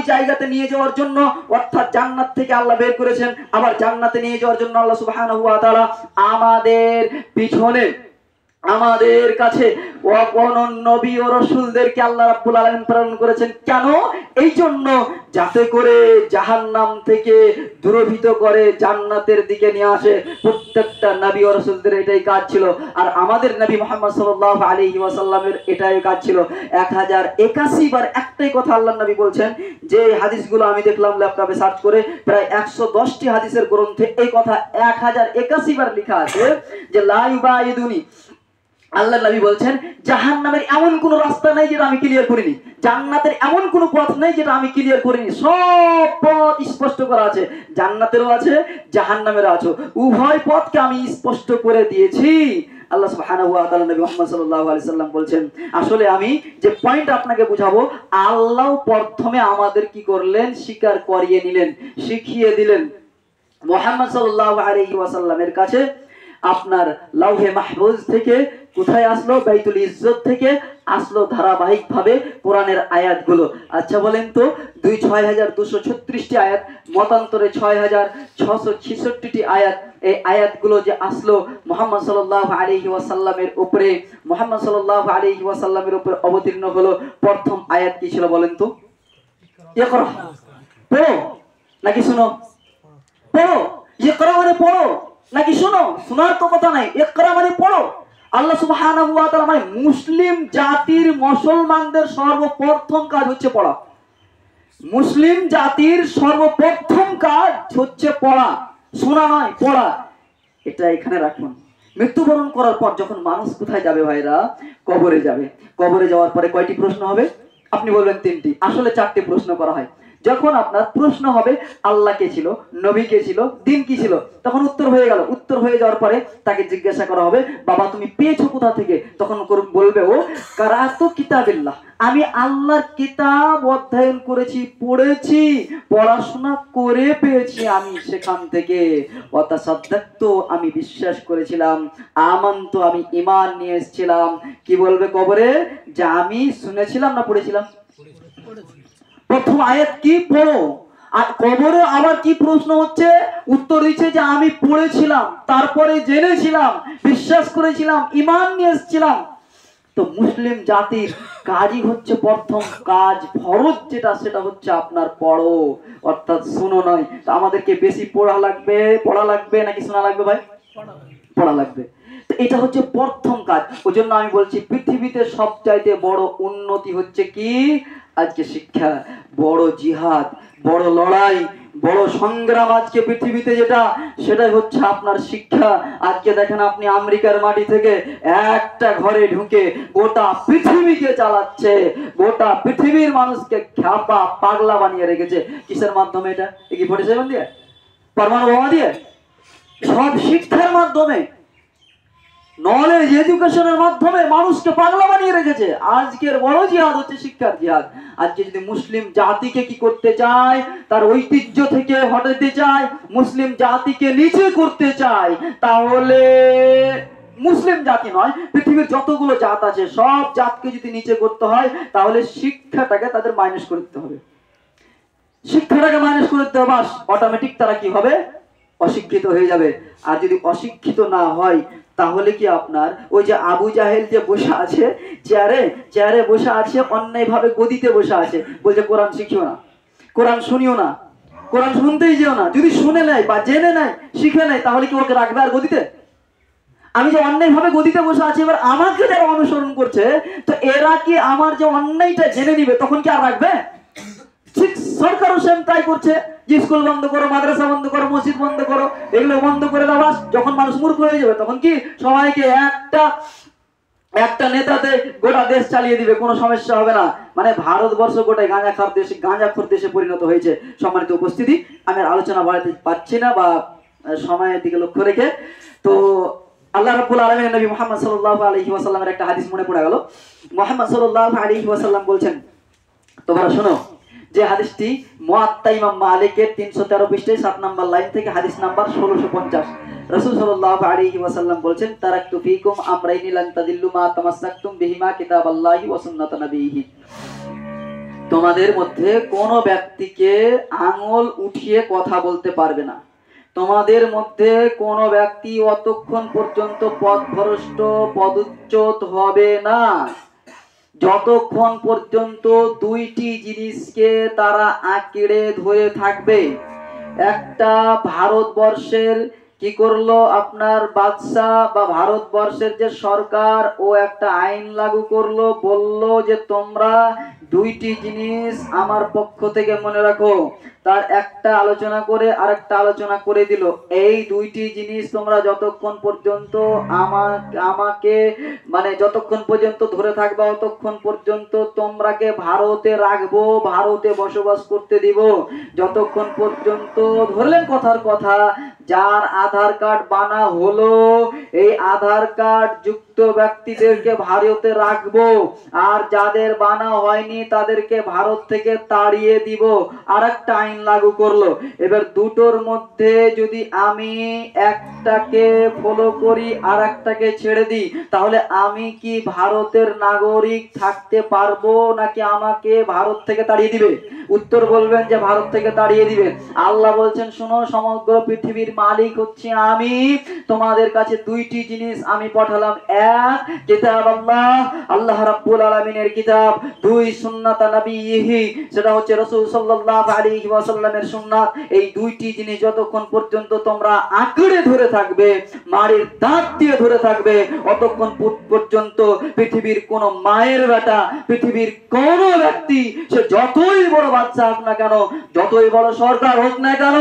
জায়গাতে নিয়ে যাওয়ার জন্য, অর্থাৎ জান্নাত থেকে আল্লাহ বের করেছেন, আবার জান্নাতে নিয়ে যাওয়ার জন্য আল্লাহ সুবহানাহু ওয়া তাআলা আমাদের পিছনে, আমাদের কাছে অগণন নবী ও রাসূলদেরকে আল্লাহ রাব্বুল আলামিন প্রেরণ করেছেন। কেন? এই জন্য যাতে করে জাহান্নাম থেকে দূরভীত করে জান্নাতের দিকে নিয়ে আসে। প্রত্যেকটা নবী ও রাসূলদের এটাই কাজ ছিল, আর আমাদের নবী মুহাম্মদ সাল্লাল্লাহু আলাইহি ওয়াসাল্লামের এটাই কাজ ছিল। 1081 বার একটাই কথা আল্লাহর নবী বলছেন, যে হাদিসগুলো আমি দেখলাম ল্যাপটপে সার্চ করে, প্রায় 110টি হাদিসের গ্রন্থে এই কথা 1081 বার লেখা আছে যে লা ইউবাইদুনি, আল্লাহ নবী বলছেন জাহান্নামের এমন কোন রাস্তা নাই যেটা আমি ক্লিয়ার করিনি, জান্নাতের এমন কোন পথ নাই যেটা আমি ক্লিয়ার করিনি। সব পথ স্পষ্ট করা আছে, জান্নাতেরও আছে, জাহান্নামেরও আছে, উভয় পথকে আমি স্পষ্ট করে দিয়েছি। আল্লাহ সুবহানাহু ওয়া তাআলা নবী মুহাম্মদ সাল্লাল্লাহু আলাইহি সাল্লাম বলছেন, আসলে আমি যে পয়েন্ট আপনাকে বুঝাবো, আল্লাহ প্রথমে আমাদের কি করলেন? স্বীকার করিয়ে নিলেন, শিখিয়ে দিলেন। মুহাম্মদ সাল্লাল্লাহু আলাইহি ওয়াসাল্লামের কাছে আপনার লাউহে মাহফুজ থেকে কোথায় আসলো? বাইতুল ইজ্জত থেকে আসলো ধারাবাহিকভাবে কোরআনের আয়াতগুলো। আচ্ছা বলেন তো, 6236টি আয়াত, মতান্তরে 6666টি আয়াত, এই আয়াতগুলো যে আসলো মুহাম্মদ সাল্লাল্লাহু আলাইহি ওয়াসাল্লামের উপরে, মুহাম্মদ সাল্লাল্লাহু আলাইহি ওয়াসাল্লামের উপরে অবতীর্ণ হলো, প্রথম আয়াত কি ছিল বলেন তো? ইকরা, পড়ো নাকি শুনো? পড়ো। ইকরা মানে পড়ো নাকি শোনো? শোনার তো কথা নাই, ইকরা মানে পড়ো। আল্লাহ সুবহানাহু ওয়া তাআলা মানে মুসলিম জাতির, মুসলমানদের সর্বপ্রথম কাজ হচ্ছে পড়া। মুসলিম জাতির সর্বপ্রথম কাজ হচ্ছে পড়া, শোনা নয়, পড়া। এটা এখানে রাখুন। মৃত্যুবরণ করার পর যখন মানুষ কোথায় যাবে ভাইরা? কবরে যাবে। কবরে যাওয়ার পরে কয়টি প্রশ্ন হবে? আপনি বলবেন 3টি, আসলে 4টি প্রশ্ন করা হয়। যখন আপনার প্রশ্ন হবে আল্লাহ কে ছিল, নবী কে ছিল, দিন কি ছিল, তখন উত্তর হয়ে গেল। উত্তর হয়ে যাওয়ার পরে তাকে জিজ্ঞাসা করা হবে, বাবা তুমি পেয়েছো কোথা থেকে? তখন বলবে ও কারাতু কিতাবিল্লাহ, আমি আল্লাহর কিতাব অধ্যয়ন করেছি, পড়েছি, পড়াশোনা করে পেয়েছি আমি সেখান থেকে। ওয়াতাসাদ্দাকতু, আমি বিশ্বাস করেছিলাম, আমানতু, আমি ঈমান নিয়ে এসেছিলাম। কি বলবে কবরে? যে আমি শুনেছিলাম না পড়েছিলাম? প্রথম আয়াত কি? পড়ো। আর কবরে আবার কি প্রশ্ন হচ্ছে? উত্তর দিচ্ছে যে আমি পড়েছিলাম, তারপরে জেনেছিলাম, বিশ্বাস করেছিলাম, ঈমান নিয়ে এসেছিলাম। তো মুসলিম জাতির কাজই হচ্ছে প্রথম কাজ, ফরজ যেটা, সেটা হচ্ছে আপনার পড়ো, অর্থাৎ শোনো নয়। তো আমাদেরকে বেশি পড়া লাগবে নাকি শোনা লাগবে ভাই? পড়া লাগবে। তো এটা হচ্ছে প্রথম কাজ। ওই জন্য আমি বলছি পৃথিবীতে সবচাইতে বড় উন্নতি হচ্ছে কি? আজকে শিক্ষা। বড় জিহাদ, বড় লড়াই, বড় সংগ্রাম আজকে পৃথিবীতে যেটা, সেটাই হচ্ছে আপনার শিক্ষা। আজকে দেখেন আপনি আমেরিকার মাটি থেকে একটা ঘরে ঢুকে গোটা পৃথিবীকে চালাচ্ছে, গোটা পৃথিবীর মানুষকে খ্যাপা পাগলা বানিয়ে রেখেছে। কিসের মাধ্যমে? এটা কি 47 দিয়ে, পরমাণু বোমা দিয়ে? সব শিক্ষার মাধ্যমে, নলেজ এডুকেশনের মাধ্যমে মানুষকে পাগলা বানিয়ে রেখেছে। আজকের বড় জিহাদ হচ্ছে শিক্ষার জিহাদ। আজকে যদি মুসলিম জাতিকে কি করতে চায়, তার ঐতিহ্য থেকে হটাতে চায়, মুসলিম জাতিকে নিচে করতে চায়, তাহলে মুসলিম জাতি নয়, পৃথিবীর যতগুলো জাত আছে সব জাতকে যদি নিচে করতে হয়, তাহলে শিক্ষাটাকে তাদের মাইনাস করতে হবে। শিক্ষাটাকে মাইনাস করতে হবে, বাস অটোমেটিক তারা কি হবে? অশিক্ষিত হয়ে যাবে। আর যদি অশিক্ষিত না হয়, তাহলে কি আপনার ওই যে আবু জাহেল যে বসে আছে চেয়ারে বসে আছে, অন্যায় ভাবে গদিতে বসে আছে, বলছে কোরআন শিখিও না, কোরআন শুনিও না, কোরআন শুনতেই যেও না। যদি শুনে নেয় বা জেনে নেয়, শিখে নেয়, তাহলে কি ওকে রাখবে আর গদিতে? আমি যে অন্যায় ভাবে গদিতে বসে আছি, এবার আমাকে যারা অনুসরণ করছে, তো এরা কি আমার যে অন্যায়টা জেনে নিবে, তখন কি আর রাখবে? ঠিক সরকারও সেম তাই করছে, যে স্কুল বন্ধ করো, মাদ্রাসা বন্ধ করো, মসজিদ বন্ধ করো, এগুলো বন্ধ করে দাও। যখন মানুষ মূর্খ হয়ে যাবে, তখন কি সবাইকে একটা নেতাতে গোটা দেশ চালিয়ে দিবে, কোনো সমস্যা হবে না। মানে ভারতবর্ষ গোটাই গাঁজাখোর দেশে পরিণত হয়েছে। সম্মানিত উপস্থিতি, আমি আর আলোচনা বাড়াতে পারছি না বা সময়ের দিকে লক্ষ্য রেখে। তো আল্লাহ রাব্বুল আলামিন নবী মুহাম্মদ সাল্লাল্লাহু আলাইহি ওয়াসাল্লামের একটা হাদিস মনে পড়ে গেল। মুহাম্মদ সাল্লাল্লাহু আলাইহি ওয়াসাল্লাম বলছেন, তোমরা শোনো, যে হাদিসটি মুয়াত্তা ইমাম মালিকের 313 পৃষ্ঠায় 7 নম্বর লাইন থেকে, হাদিস নাম্বার 1650। রাসূল সাল্লাল্লাহু আলাইহি ওয়াসাল্লাম বলছেন, তারাকতু ফীকুম আমরাইনি লান তাদিল্লু মা তামাসসাকতুম বিহিমা কিতাবাল্লাহি ওয়া সুন্নাত নবিহি। তোমাদের মধ্যে কোন ব্যক্তিকে আঙ্গুল উঠিয়ে কথা বলতে পারবে না। তোমাদের মধ্যে কোন ব্যক্তি অতক্ষণ পর্যন্ত পথভ্রষ্ট পদচ্যুত হবে না, যতক্ষণ পর্যন্ত দুইটি জিনিসকে তারা আঁকড়ে ধরে থাকবে। একটা ভারতবর্ষের কি করলো আপনার বাদশা বা ভারতবর্ষের যে সরকার, ও একটা আইন লাগু করলো, বলল যে তোমরা দুইটি জিনিস আমার পক্ষ থেকে মনে রাখো। তার একটা আলোচনা করে আরেকটা আলোচনা করে দিল, এই দুইটি জিনিস তোমরা যতক্ষণ পর্যন্ত আমাকে মানে যতক্ষণ পর্যন্ত ধরে থাকবে, ততক্ষণ পর্যন্ত তোমরাকে ভারতে রাখবো, ভারতে বসবাস করতে দিব। যতক্ষণ পর্যন্ত, ধরলেন কথার কথা, যার আধার কার্ড বানা হলো, এই আধার কার্ড যুক্ত ব্যক্তিদেরকে ভারতে রাখবো, আর যাদের বানা হয়নি তাদেরকে ভারত থেকে তাড়িয়ে দিব। আর একটা আইন লাগু করলো। এবার দুটোর মধ্যে যদি আমি একটাকে ফলো করি আর একটাকে ছেড়ে দিই, তাহলে আমি কি ভারতের নাগরিক থাকতে পারবো নাকি আমাকে ভারত থেকে তাড়িয়ে দিবে? উত্তর বলবেন যে ভারত থেকে তাড়িয়ে দিবে। আল্লাহ বলছেন, শোনো, সমগ্র পৃথিবীর মালিক হচ্ছে আমি, তোমাদের কাছে দুইটি জিনিস আমি পাঠালাম, এক কিতাব আল্লাহ রাব্বুল আলামিনের কিতাব, দুই সুন্নাত নবিয়িহি, সেটা হচ্ছে রাসূল সাল্লাল্লাহু আলাইহি ওয়াসাল্লামের সুন্নাত। এই দুইটি জিনিস যতক্ষণ পর্যন্ত তোমরা আঁকড়ে ধরে থাকবে, মাড়ির দাঁত দিয়ে ধরে থাকবে, অতক্ষণ পর্যন্ত পৃথিবীর কোন মায়ের বেটা, পৃথিবীর কোন ব্যক্তি, সে যতই বড় বাচ্চা হোক না কেন, যতই বড় সরকার হোক না কেন,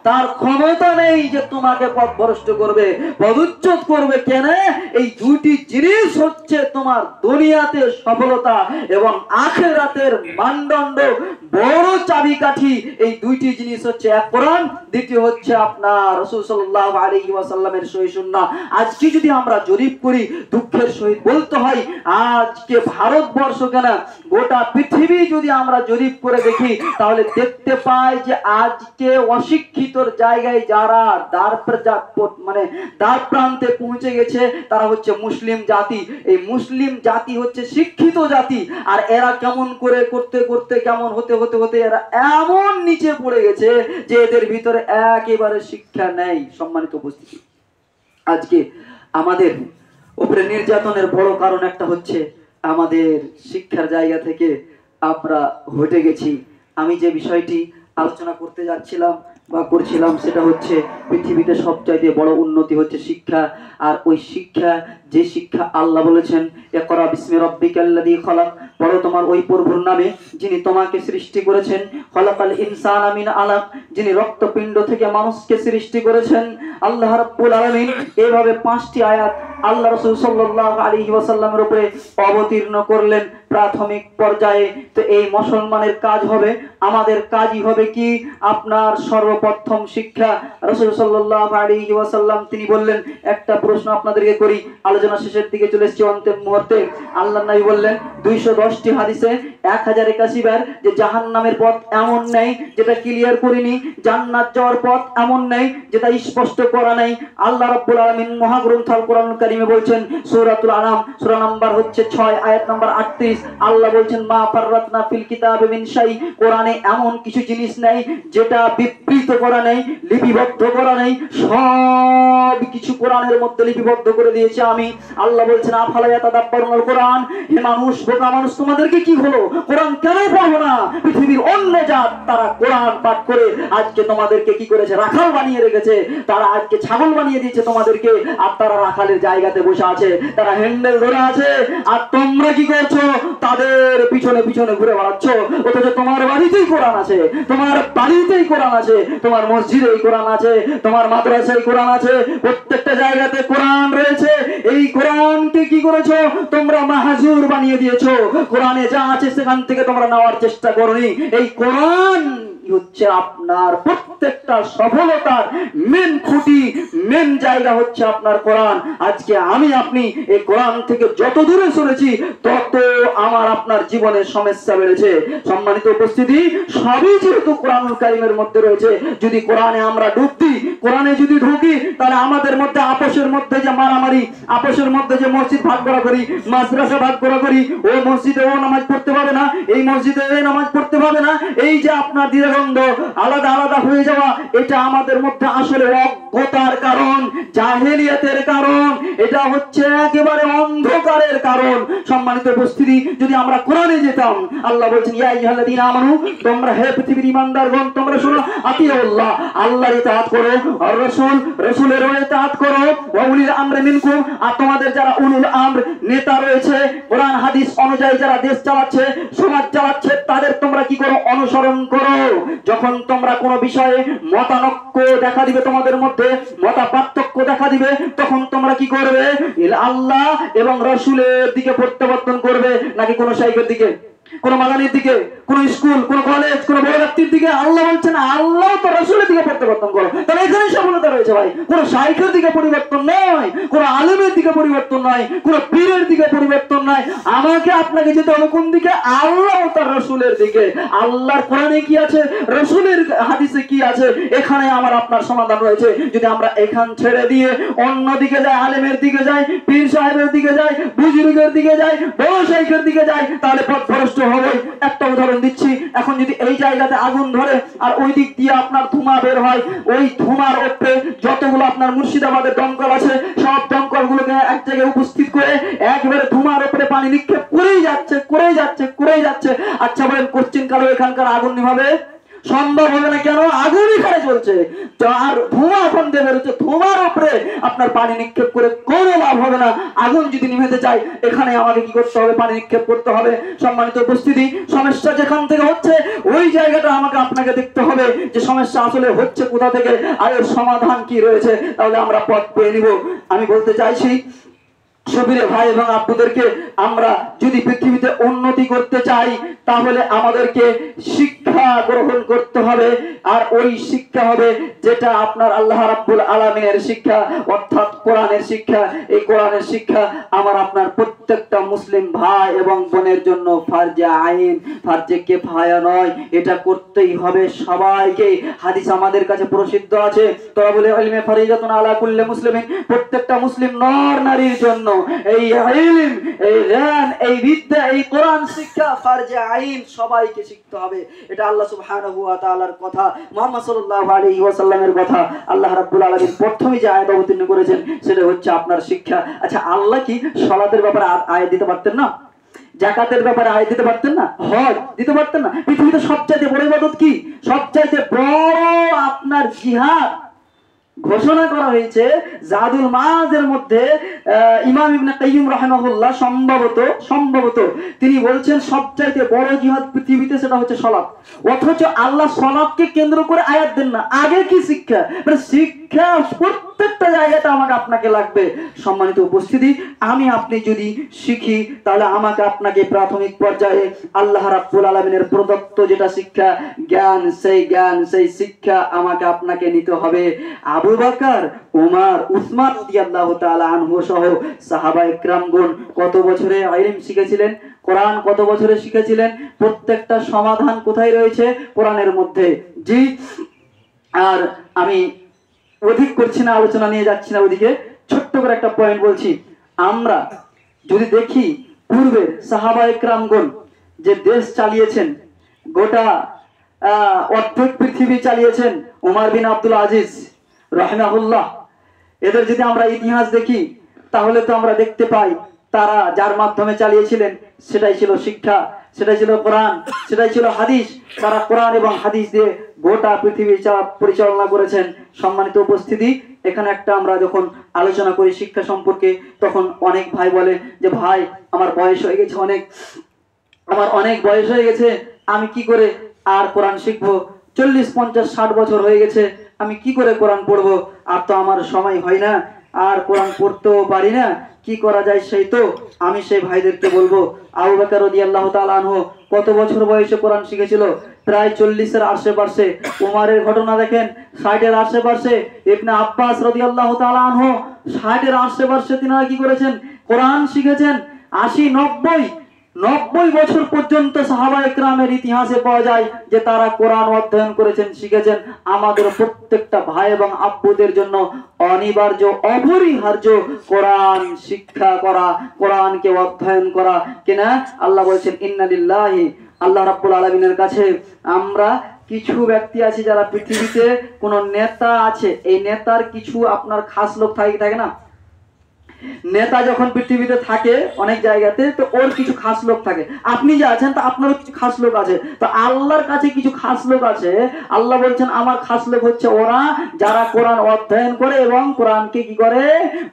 তার ক্ষমতা নেই যে তোমাকে পথভ্রষ্ট করবে, পদচ্যুত করবে। কেন? এই দুইটি জিনিস হচ্ছে তোমার দুনিয়াতে সফলতা এবং আখিরাতের মানদণ্ড, বড় চাবিকাঠি। এই দুইটি জিনিস হচ্ছে, এক কোরআন, দ্বিতীয় হচ্ছে আপনার রাসূল সাল্লাল্লাহু আলাইহি ওয়াসাল্লামের সহিহ সুন্নাহ। আজকে যদি আমরা জরিপ করি, দুঃখের সহিত বলতে হয়, আজকে ভারতবর্ষ কেন, গোটা পৃথিবী যদি আমরা জরিপ করে দেখি, তাহলে দেখতে পাই যে আজকে অশিক্ষিতর জায়গায় যারা দ্বার প্রান্তে পৌঁছে গেছে, তারা হচ্ছে মুসলিম জাতি। এই মুসলিম জাতি হচ্ছে শিক্ষিত জাতি। আর এরা কেমন করে করতে করতে, কেমন হতে হতে হতে এরা এমন নিচে পড়ে গেছে যে এদের ভিতরে একেবারে শিক্ষা নেই। সম্মানিত উপস্থিতি, আজকে আমাদের উপরে নির্যাতনের বড় কারণ একটা হচ্ছে আমাদের শিক্ষার জায়গা থেকে আমরা হটে গেছি। আমি যে বিষয়টি আলোচনা করতে যাচ্ছিলাম বা করছিলাম সেটা হচ্ছে পৃথিবীতে সবচাইতে বড় উন্নতি হচ্ছে শিক্ষা। আর ওই শিক্ষা, যে শিক্ষা আল্লাহ বলেছেন ইকরা বিসমি রাব্বিকাল্লাযী খলাক, পড়ো তোমার ওই প্রভুর নামে যিনি তোমাকে সৃষ্টি করেছেন। খলাকাল ইনসানা মিন আলাক, যিনি রক্তপিণ্ড থেকে মানুষকে সৃষ্টি করেছেন। আল্লাহ রাব্বুল আলামিন এভাবে 5টি আয়াত আল্লাহ রাসূল সাল্লাল্লাহু আলাইহি ওয়াসাল্লামের উপরে অবতীর্ণ করলেন প্রাথমিক পর্যায়ে। তো এই মুসলমানের কাজ হবে, আমাদের কাজই হবে কি, আপনার সর্বপ্রথম শিক্ষা। রাসূল সাল্লাল্লাহু আলাইহি ওয়াসাল্লাম তিনি বললেন, একটা প্রশ্ন আপনাদেরকে করি, আলোচনা শেষের দিকে চলে এসেছি অন্তিম মুহূর্তে। আল্লাহর নবী বললেন 210টি হাদিসে 1081 বার যে জাহান্নামের পথ এমন নেই যেটা ক্লিয়ার করিনি, জান্নাত যাওয়ার পথ এমন নেই যেটা স্পষ্ট করা নেই। আল্লাহ রাব্বুল আলামিন মহাগ্রন্থ আল কোরআনুল কারীমে বলছেন, সূরাতুল আনাম সূরা নাম্বার হচ্ছে 6 আয়াত নাম্বার 38, আল্লাহ বলছেন মা ফাররাতনা ফিল কিতাবি মিন শাই, কোরআনে এমন কিছু জিনিস নেই যেটা বিবৃত করা নেই, লিপিবদ্ধ করা নেই, সব কিছু কোরআনের মধ্যে লিপিবদ্ধ করে দিয়েছি আমি। আল্লাহ বলছেন আফালা ইয়াতাদাব্বারুনাল কোরআন, হে মানুষ, বোকা মানুষ, তোমাদেরকে কি হলো, কোরআন কেন পড়ো না? পৃথিবীর অন্য জাত তারা কোরআন পাঠ করে আজকে তোমাদেরকে কি করেছে, রাখাল বানিয়ে রেখেছে, তারা আজকে ছাগল বানিয়ে দিয়েছে তোমাদেরকে, আর তারা রাখালের জায়গাতে বসে আছে, তারা হ্যান্ডেল ধরে আছে, আর তোমরা কি করছো, তাদের পিছনে পিছনে ঘুরে বেড়াচ্ছ। অথচ তোমার বাড়িতেই কোরআন আছে, তোমার বাড়িতেই কোরআন আছে, তোমার মসজিদেই কোরআন আছে, তোমার মাদ্রাসায় কোরআন আছে, প্রত্যেকটা জায়গাতে কোরআন রয়েছে। এই কোরআনকে কি করেছো তোমরা, মাহজুর বানিয়ে দিয়েছো। কোরআনে যা আছে সেখান থেকে তোমরা নেওয়ার চেষ্টা করোনি। এই কোরআন হচ্ছে আপনার প্রত্যেকটা সফলতার মেন খুঁটি, মেন জায়গা হচ্ছে আপনার কোরআন। আজকে আমি আপনি এই কোরআন থেকে যত দূরে সরেছি তত আমার আপনার জীবনের সমস্যা বেড়েছে। সম্মানিত উপস্থিতি, সবই যেহেতু কোরআনুল কারীমের মধ্যে রয়েছে, যদি কোরআনে আমরা ডুব দিই, কোরআনে যদি ঢুকি, তাহলে আমাদের মধ্যে আপোষের মধ্যে যে মারামারি, আপোষের মধ্যে যে মসজিদ ভাগ করা করি, মাদ্রাসা ভাগ করা করি, ও মসজিদে ও নামাজ পড়তে পাবে না, এই মসজিদে এই নামাজ পড়তে পাবে না, এই যে আপনার দ্বিধাদ্বন্দ্ব, আলাদা আলাদা হয়ে যাওয়া, এটা আমাদের মধ্যে আসলে অজ্ঞতার কারণ, জাহেলিয়াতের কারণ, এটা হচ্ছে একেবারে অন্ধকারের কারণ। সম্মানিত উপস্থিতি, যদি আমরা কোরআনে যেতাম, আল্লাহ বলছেন ইয়া আইয়ুহাল্লাযীনা আমানু, তোমরা হে পৃথিবীর ঈমানদারগণ, তোমরা শুনো, আতিউল্লাহ, আল্লাহর ইতাআত করো, আর রাসূল, রাসূলের ইতাআত করো, ওয়া উলিল আমরি মিনকুম, আর তোমাদের যারা উলুল আমর নেতা রয়েছে, কোরআন হাদিস অনুযায়ী যারা দেশ চালাচ্ছে, সমাজ চালাচ্ছে, তাদের তোমরা কি করো, অনুসরণ করো। যখন তোমরা কোনো বিষয়ে মতানৈক্য দেখা দিবে, তোমাদের মধ্যে মত পার্থক্য দেখা দিবে, তখন তোমরা কি করবে, আল্লাহ এবং রাসূলের দিকে প্রত্যাবর্তন করবে, নাকি কোনো শাইখের দিকে, কোন মাদানির দিকে, কোন স্কুল, কোন কলেজ, কোন বড় ব্যক্তির দিকে? আল্লাহ বলছেন আল্লাহ তো রাসূলের দিকে প্রত্যাবর্তন করো। তাহলে এখানেই সফলতা রয়েছে ভাই। কোন শাইখের দিকে পরিবর্তন নয়, কোন আলেমের দিকে পরিবর্তন নয়, কোন পীরের দিকে পরিবর্তন নয়। আমাকে আপনাকে যেতে হবে কোন দিকে? আল্লাহ ও তার রাসূলের দিকে। আল্লাহর কোরআনে কি আছে, রাসূলের হাদিসে কি আছে, এখানে আমার আপনার সমাধান রয়েছে। যদি আমরা এখান ছেড়ে দিয়ে অন্য দিকে যাই, আলেমের দিকে যাই, পীর সাহেবের দিকে যাই, বুজুর্গের দিকে যাই, বড় শাইখের দিকে যাই, তাহলে পথভ্রষ্ট হবে। একটা উদাহরণ দিচ্ছি, এখন যদি এই জায়গাতে আগুন ধরে আর ওই দিক দিয়ে আপনার ধোঁয়া বের হয়, ওই ধোঁয়ার উপরে যতগুলো আপনার মুর্শিদাবাদের দমকল আছে, সব দমকলগুলোকে এক জায়গায় উপস্থিত করে একবারে ধোঁয়ার উপরে পানি নিক্ষেপ করেই যাচ্ছে, করেই যাচ্ছে, করেই যাচ্ছে। আচ্ছা বলেন, কোশ্চিন কালো এখানকার আগুন নিভাবে সম্ভব হবে না? কেন? আগুন এখানে চলছে, আর ধোঁয়া এখন দিয়ে বেরোচ্ছে, ধোঁয়ার উপরে আপনার পানি নিক্ষেপ করে কোনো লাভ হবে না। আগুন যদি নিভেতে চাই, এখানে আমাকে কি করতে হবে? পানি নিক্ষেপ করতে হবে। সম্মানিত উপস্থিতি, সমস্যা যেখান থেকে হচ্ছে ওই জায়গাটা আমাকে আপনাকে দেখতে হবে যে সমস্যা আসলে হচ্ছে কোথা থেকে, আর এর সমাধান কি রয়েছে, তাহলে আমরা পথ পেয়ে নিব। আমি বলতে চাইছি সবিরে ভাই এবং আব্বুদেরকে, আমরা যদি পৃথিবীতে উন্নতি করতে চাই তাহলে আমাদেরকে শিক্ষা গ্রহণ করতে হবে। আর ওই শিক্ষা হবে যেটা আপনার আল্লাহ রাব্বুল আলামিনের শিক্ষা, অর্থাৎ কোরআনের শিক্ষা। এই কোরআনের শিক্ষা আমার আপনার প্রত্যেকটা মুসলিম ভাই এবং বোনের জন্য ফারজে আইন, ফারজে কিফায়া নয়, এটা করতেই হবে সবাইকে। হাদিস আমাদের কাছে প্রসিদ্ধ আছে, তলাবুল ইলমি ফারিজাতুন আলা কুল্লি মুসলিমিন, প্রত্যেকটা মুসলিম নর নারীর জন্য এই ইলম, এই জ্ঞান, এই বিদ্যা, এই কোরআন শিক্ষা ফারজে আইন, সবাইকে শিখতে হবে। এটা আল্লাহ সুবহানাহু ওয়া তাআলার কথা, মুহাম্মদ সাল্লাল্লাহু আলাইহি ওয়াসাল্লামের কথা। আল্লাহ রাব্বুল আলামিন প্রথমেই যে আয়াত অবতীর্ণ করেছেন সেটা হচ্ছে আপনার শিক্ষা। আচ্ছা, আল্লাহ কি সালাতের ব্যাপারে আয়াত দিতে পারতেন না? জাকাতের ব্যাপারে আয় দিতে পারতেন না? হজ দিতে পারতেন না? পৃথিবীতে সবচাইতে বড় ইবাদত কি? সবচাইতে বড় আপনার জিহাদ ঘোষণা করা হয়েছে জাদুল মাআজের মধ্যে। ইমাম ইবনে কাইয়্যিম রাহিমাহুল্লাহ সম্ভবত তিনি বলছেন সবচাইতে বড় জিহাদ পৃথিবীতে সেটা হচ্ছে সালাত। অথচ আল্লাহ সালাতকে কেন্দ্র করে আয়াত দেন না। আগে কি শিক্ষা? মানে শিক্ষা প্রত্যেকটা জায়গাতে আমাকে আপনাকে লাগবে। সম্মানিত উপস্থিতি, আমি আপনি যদি শিখি তাহলে আমাকে আপনাকে প্রাথমিক পর্যায়ে আল্লাহ রাব্বুল আলামিনের প্রদত্ত যেটা শিক্ষা জ্ঞান, সেই শিক্ষা আমাকে আপনাকে নিতে হবে। আবু বকর, ওমর, উসমান রাদিয়াল্লাহু তাআলা আনহু সহ সাহাবায়ে কেরামগণ কত বছরে ইলম শিখেছিলেন? কোরআন কত বছরে শিখেছিলেন? প্রত্যেকটা সমাধান কোথায় রয়েছে? কোরআনের মধ্যে। জি, আর আমি অধিক করছি না, আলোচনা নিয়ে যাচ্ছি না ওদিকে। ছোট্ট করে একটা পয়েন্ট বলছি। আমরা যদি দেখি পূর্বের সাহাবায়ে কেরামগণ যে দেশ চালিয়েছেন, গোটা অর্ধেক পৃথিবী চালিয়েছেন, ওমর বিন আব্দুল আজিজ রাহিমাহুল্লাহ, এদের যদি আমরা ইতিহাস দেখি তাহলে তো আমরা দেখতে পাই তারা যার মাধ্যমে চালিয়েছিলেন সেটাই ছিল শিক্ষা, সেটাই ছিল কোরআন, সেটাই ছিল হাদিস। তারা কোরআন এবং হাদিস দিয়ে গোটা পৃথিবী পরিচালনা করেছেন। সম্মানিত উপস্থিতি, এখানে একটা আমরা যখন আলোচনা করি শিক্ষা সম্পর্কে, তখন অনেক ভাই বলে যে ভাই আমার বয়স হয়ে গেছে, অনেক বয়স হয়ে গেছে, আমি কি করে আর কোরআন শিখবো? 40, 50, 60 বছর হয়ে গেছে, আমি কি করে কোরআন পড়বো? আর তো আমার সময় হয় না, আর কোরআন পড়তেও পারি না, কি করা যায়? আমি সেই ভাইদেরকে বলবো, আবু বকর রাদিয়াল্লাহু তাআলা আনহু কত বছর বয়সে কোরআন শিখেছিল? প্রায় 40-এর আশেপাশে। উমারের ঘটনা দেখেন, 60-এর আশেপাশে। ইবনে আব্বাস রাদিয়াল্লাহু তাআলা আনহু 60-এর আশেপাশে তিনারা কি করেছেন? কোরআন শিখেছেন। 80, 90 বছর পর্যন্ত সাহাবায়ে কেরামের ইতিহাসে পাওয়া যায় যে তারা কোরআন অধ্যয়ন করেছেন, শিখেছেন। আমাদের প্রত্যেকটা ভাই এবং আব্বুদের জন্য অনিবার্য, অপরিহার্য কোরআন শিক্ষা করা, কোরআনকে অধ্যয়ন করা। কিনা আল্লাহ বলছেন ইন্না লিল্লাহি, আল্লাহ রাব্বুল আলামিনের কাছে আমরা কিছু ব্যক্তি আছে যারা পৃথিবীতে কোন নেতা আছে, এই নেতার কিছু আপনার খাস লোক থাকে না? নেতা যখন পৃথিবীতে থাকে অনেক জায়গাতে, তো ওর কিছু খাস লোক থাকে। আপনি যে আছেন তা আপনারও কিছু খাস লোক আছে। তো আল্লাহর কাছে কিছু খাস লোক আছে। আল্লাহ বলছেন আমার খাস লোক হচ্ছে ওরা যারা কোরআন অধ্যয়ন করে এবং কোরআনকে কি করে?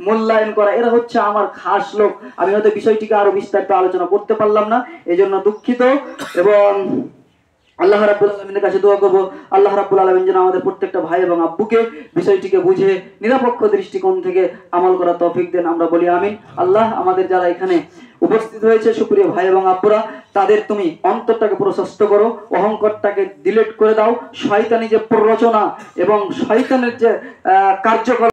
মূল্যায়ন করে। এরা হচ্ছে আমার খাস লোক। আমি হয়তো বিষয়টিকে আরো বিস্তারিত আলোচনা করতে পারলাম না, এজন্য দুঃখিত। এবং আল্লাহ রাব্বুল আলামিনের কাছে দোয়া করব, আল্লাহ রাব্বুল আলামিন যেন আমাদের প্রত্যেকটা ভাই এবং আব্বুকে বিষয়টিকে বুঝে নিরপেক্ষ দৃষ্টিকোণ থেকে আমল করার তৌফিক দেন। আমরা বলি আমিন। আল্লাহ আমাদের যারা এখানে উপস্থিত হয়েছে সুপ্রিয় ভাই এবং আব্বুরা, তাদের তুমি অন্তরটাকে প্রশস্ত করো, অহংকারটাকে ডিলিট করে দাও। শয়তানি যে প্ররোচনা এবং শয়তানের যে কার্যকলাপ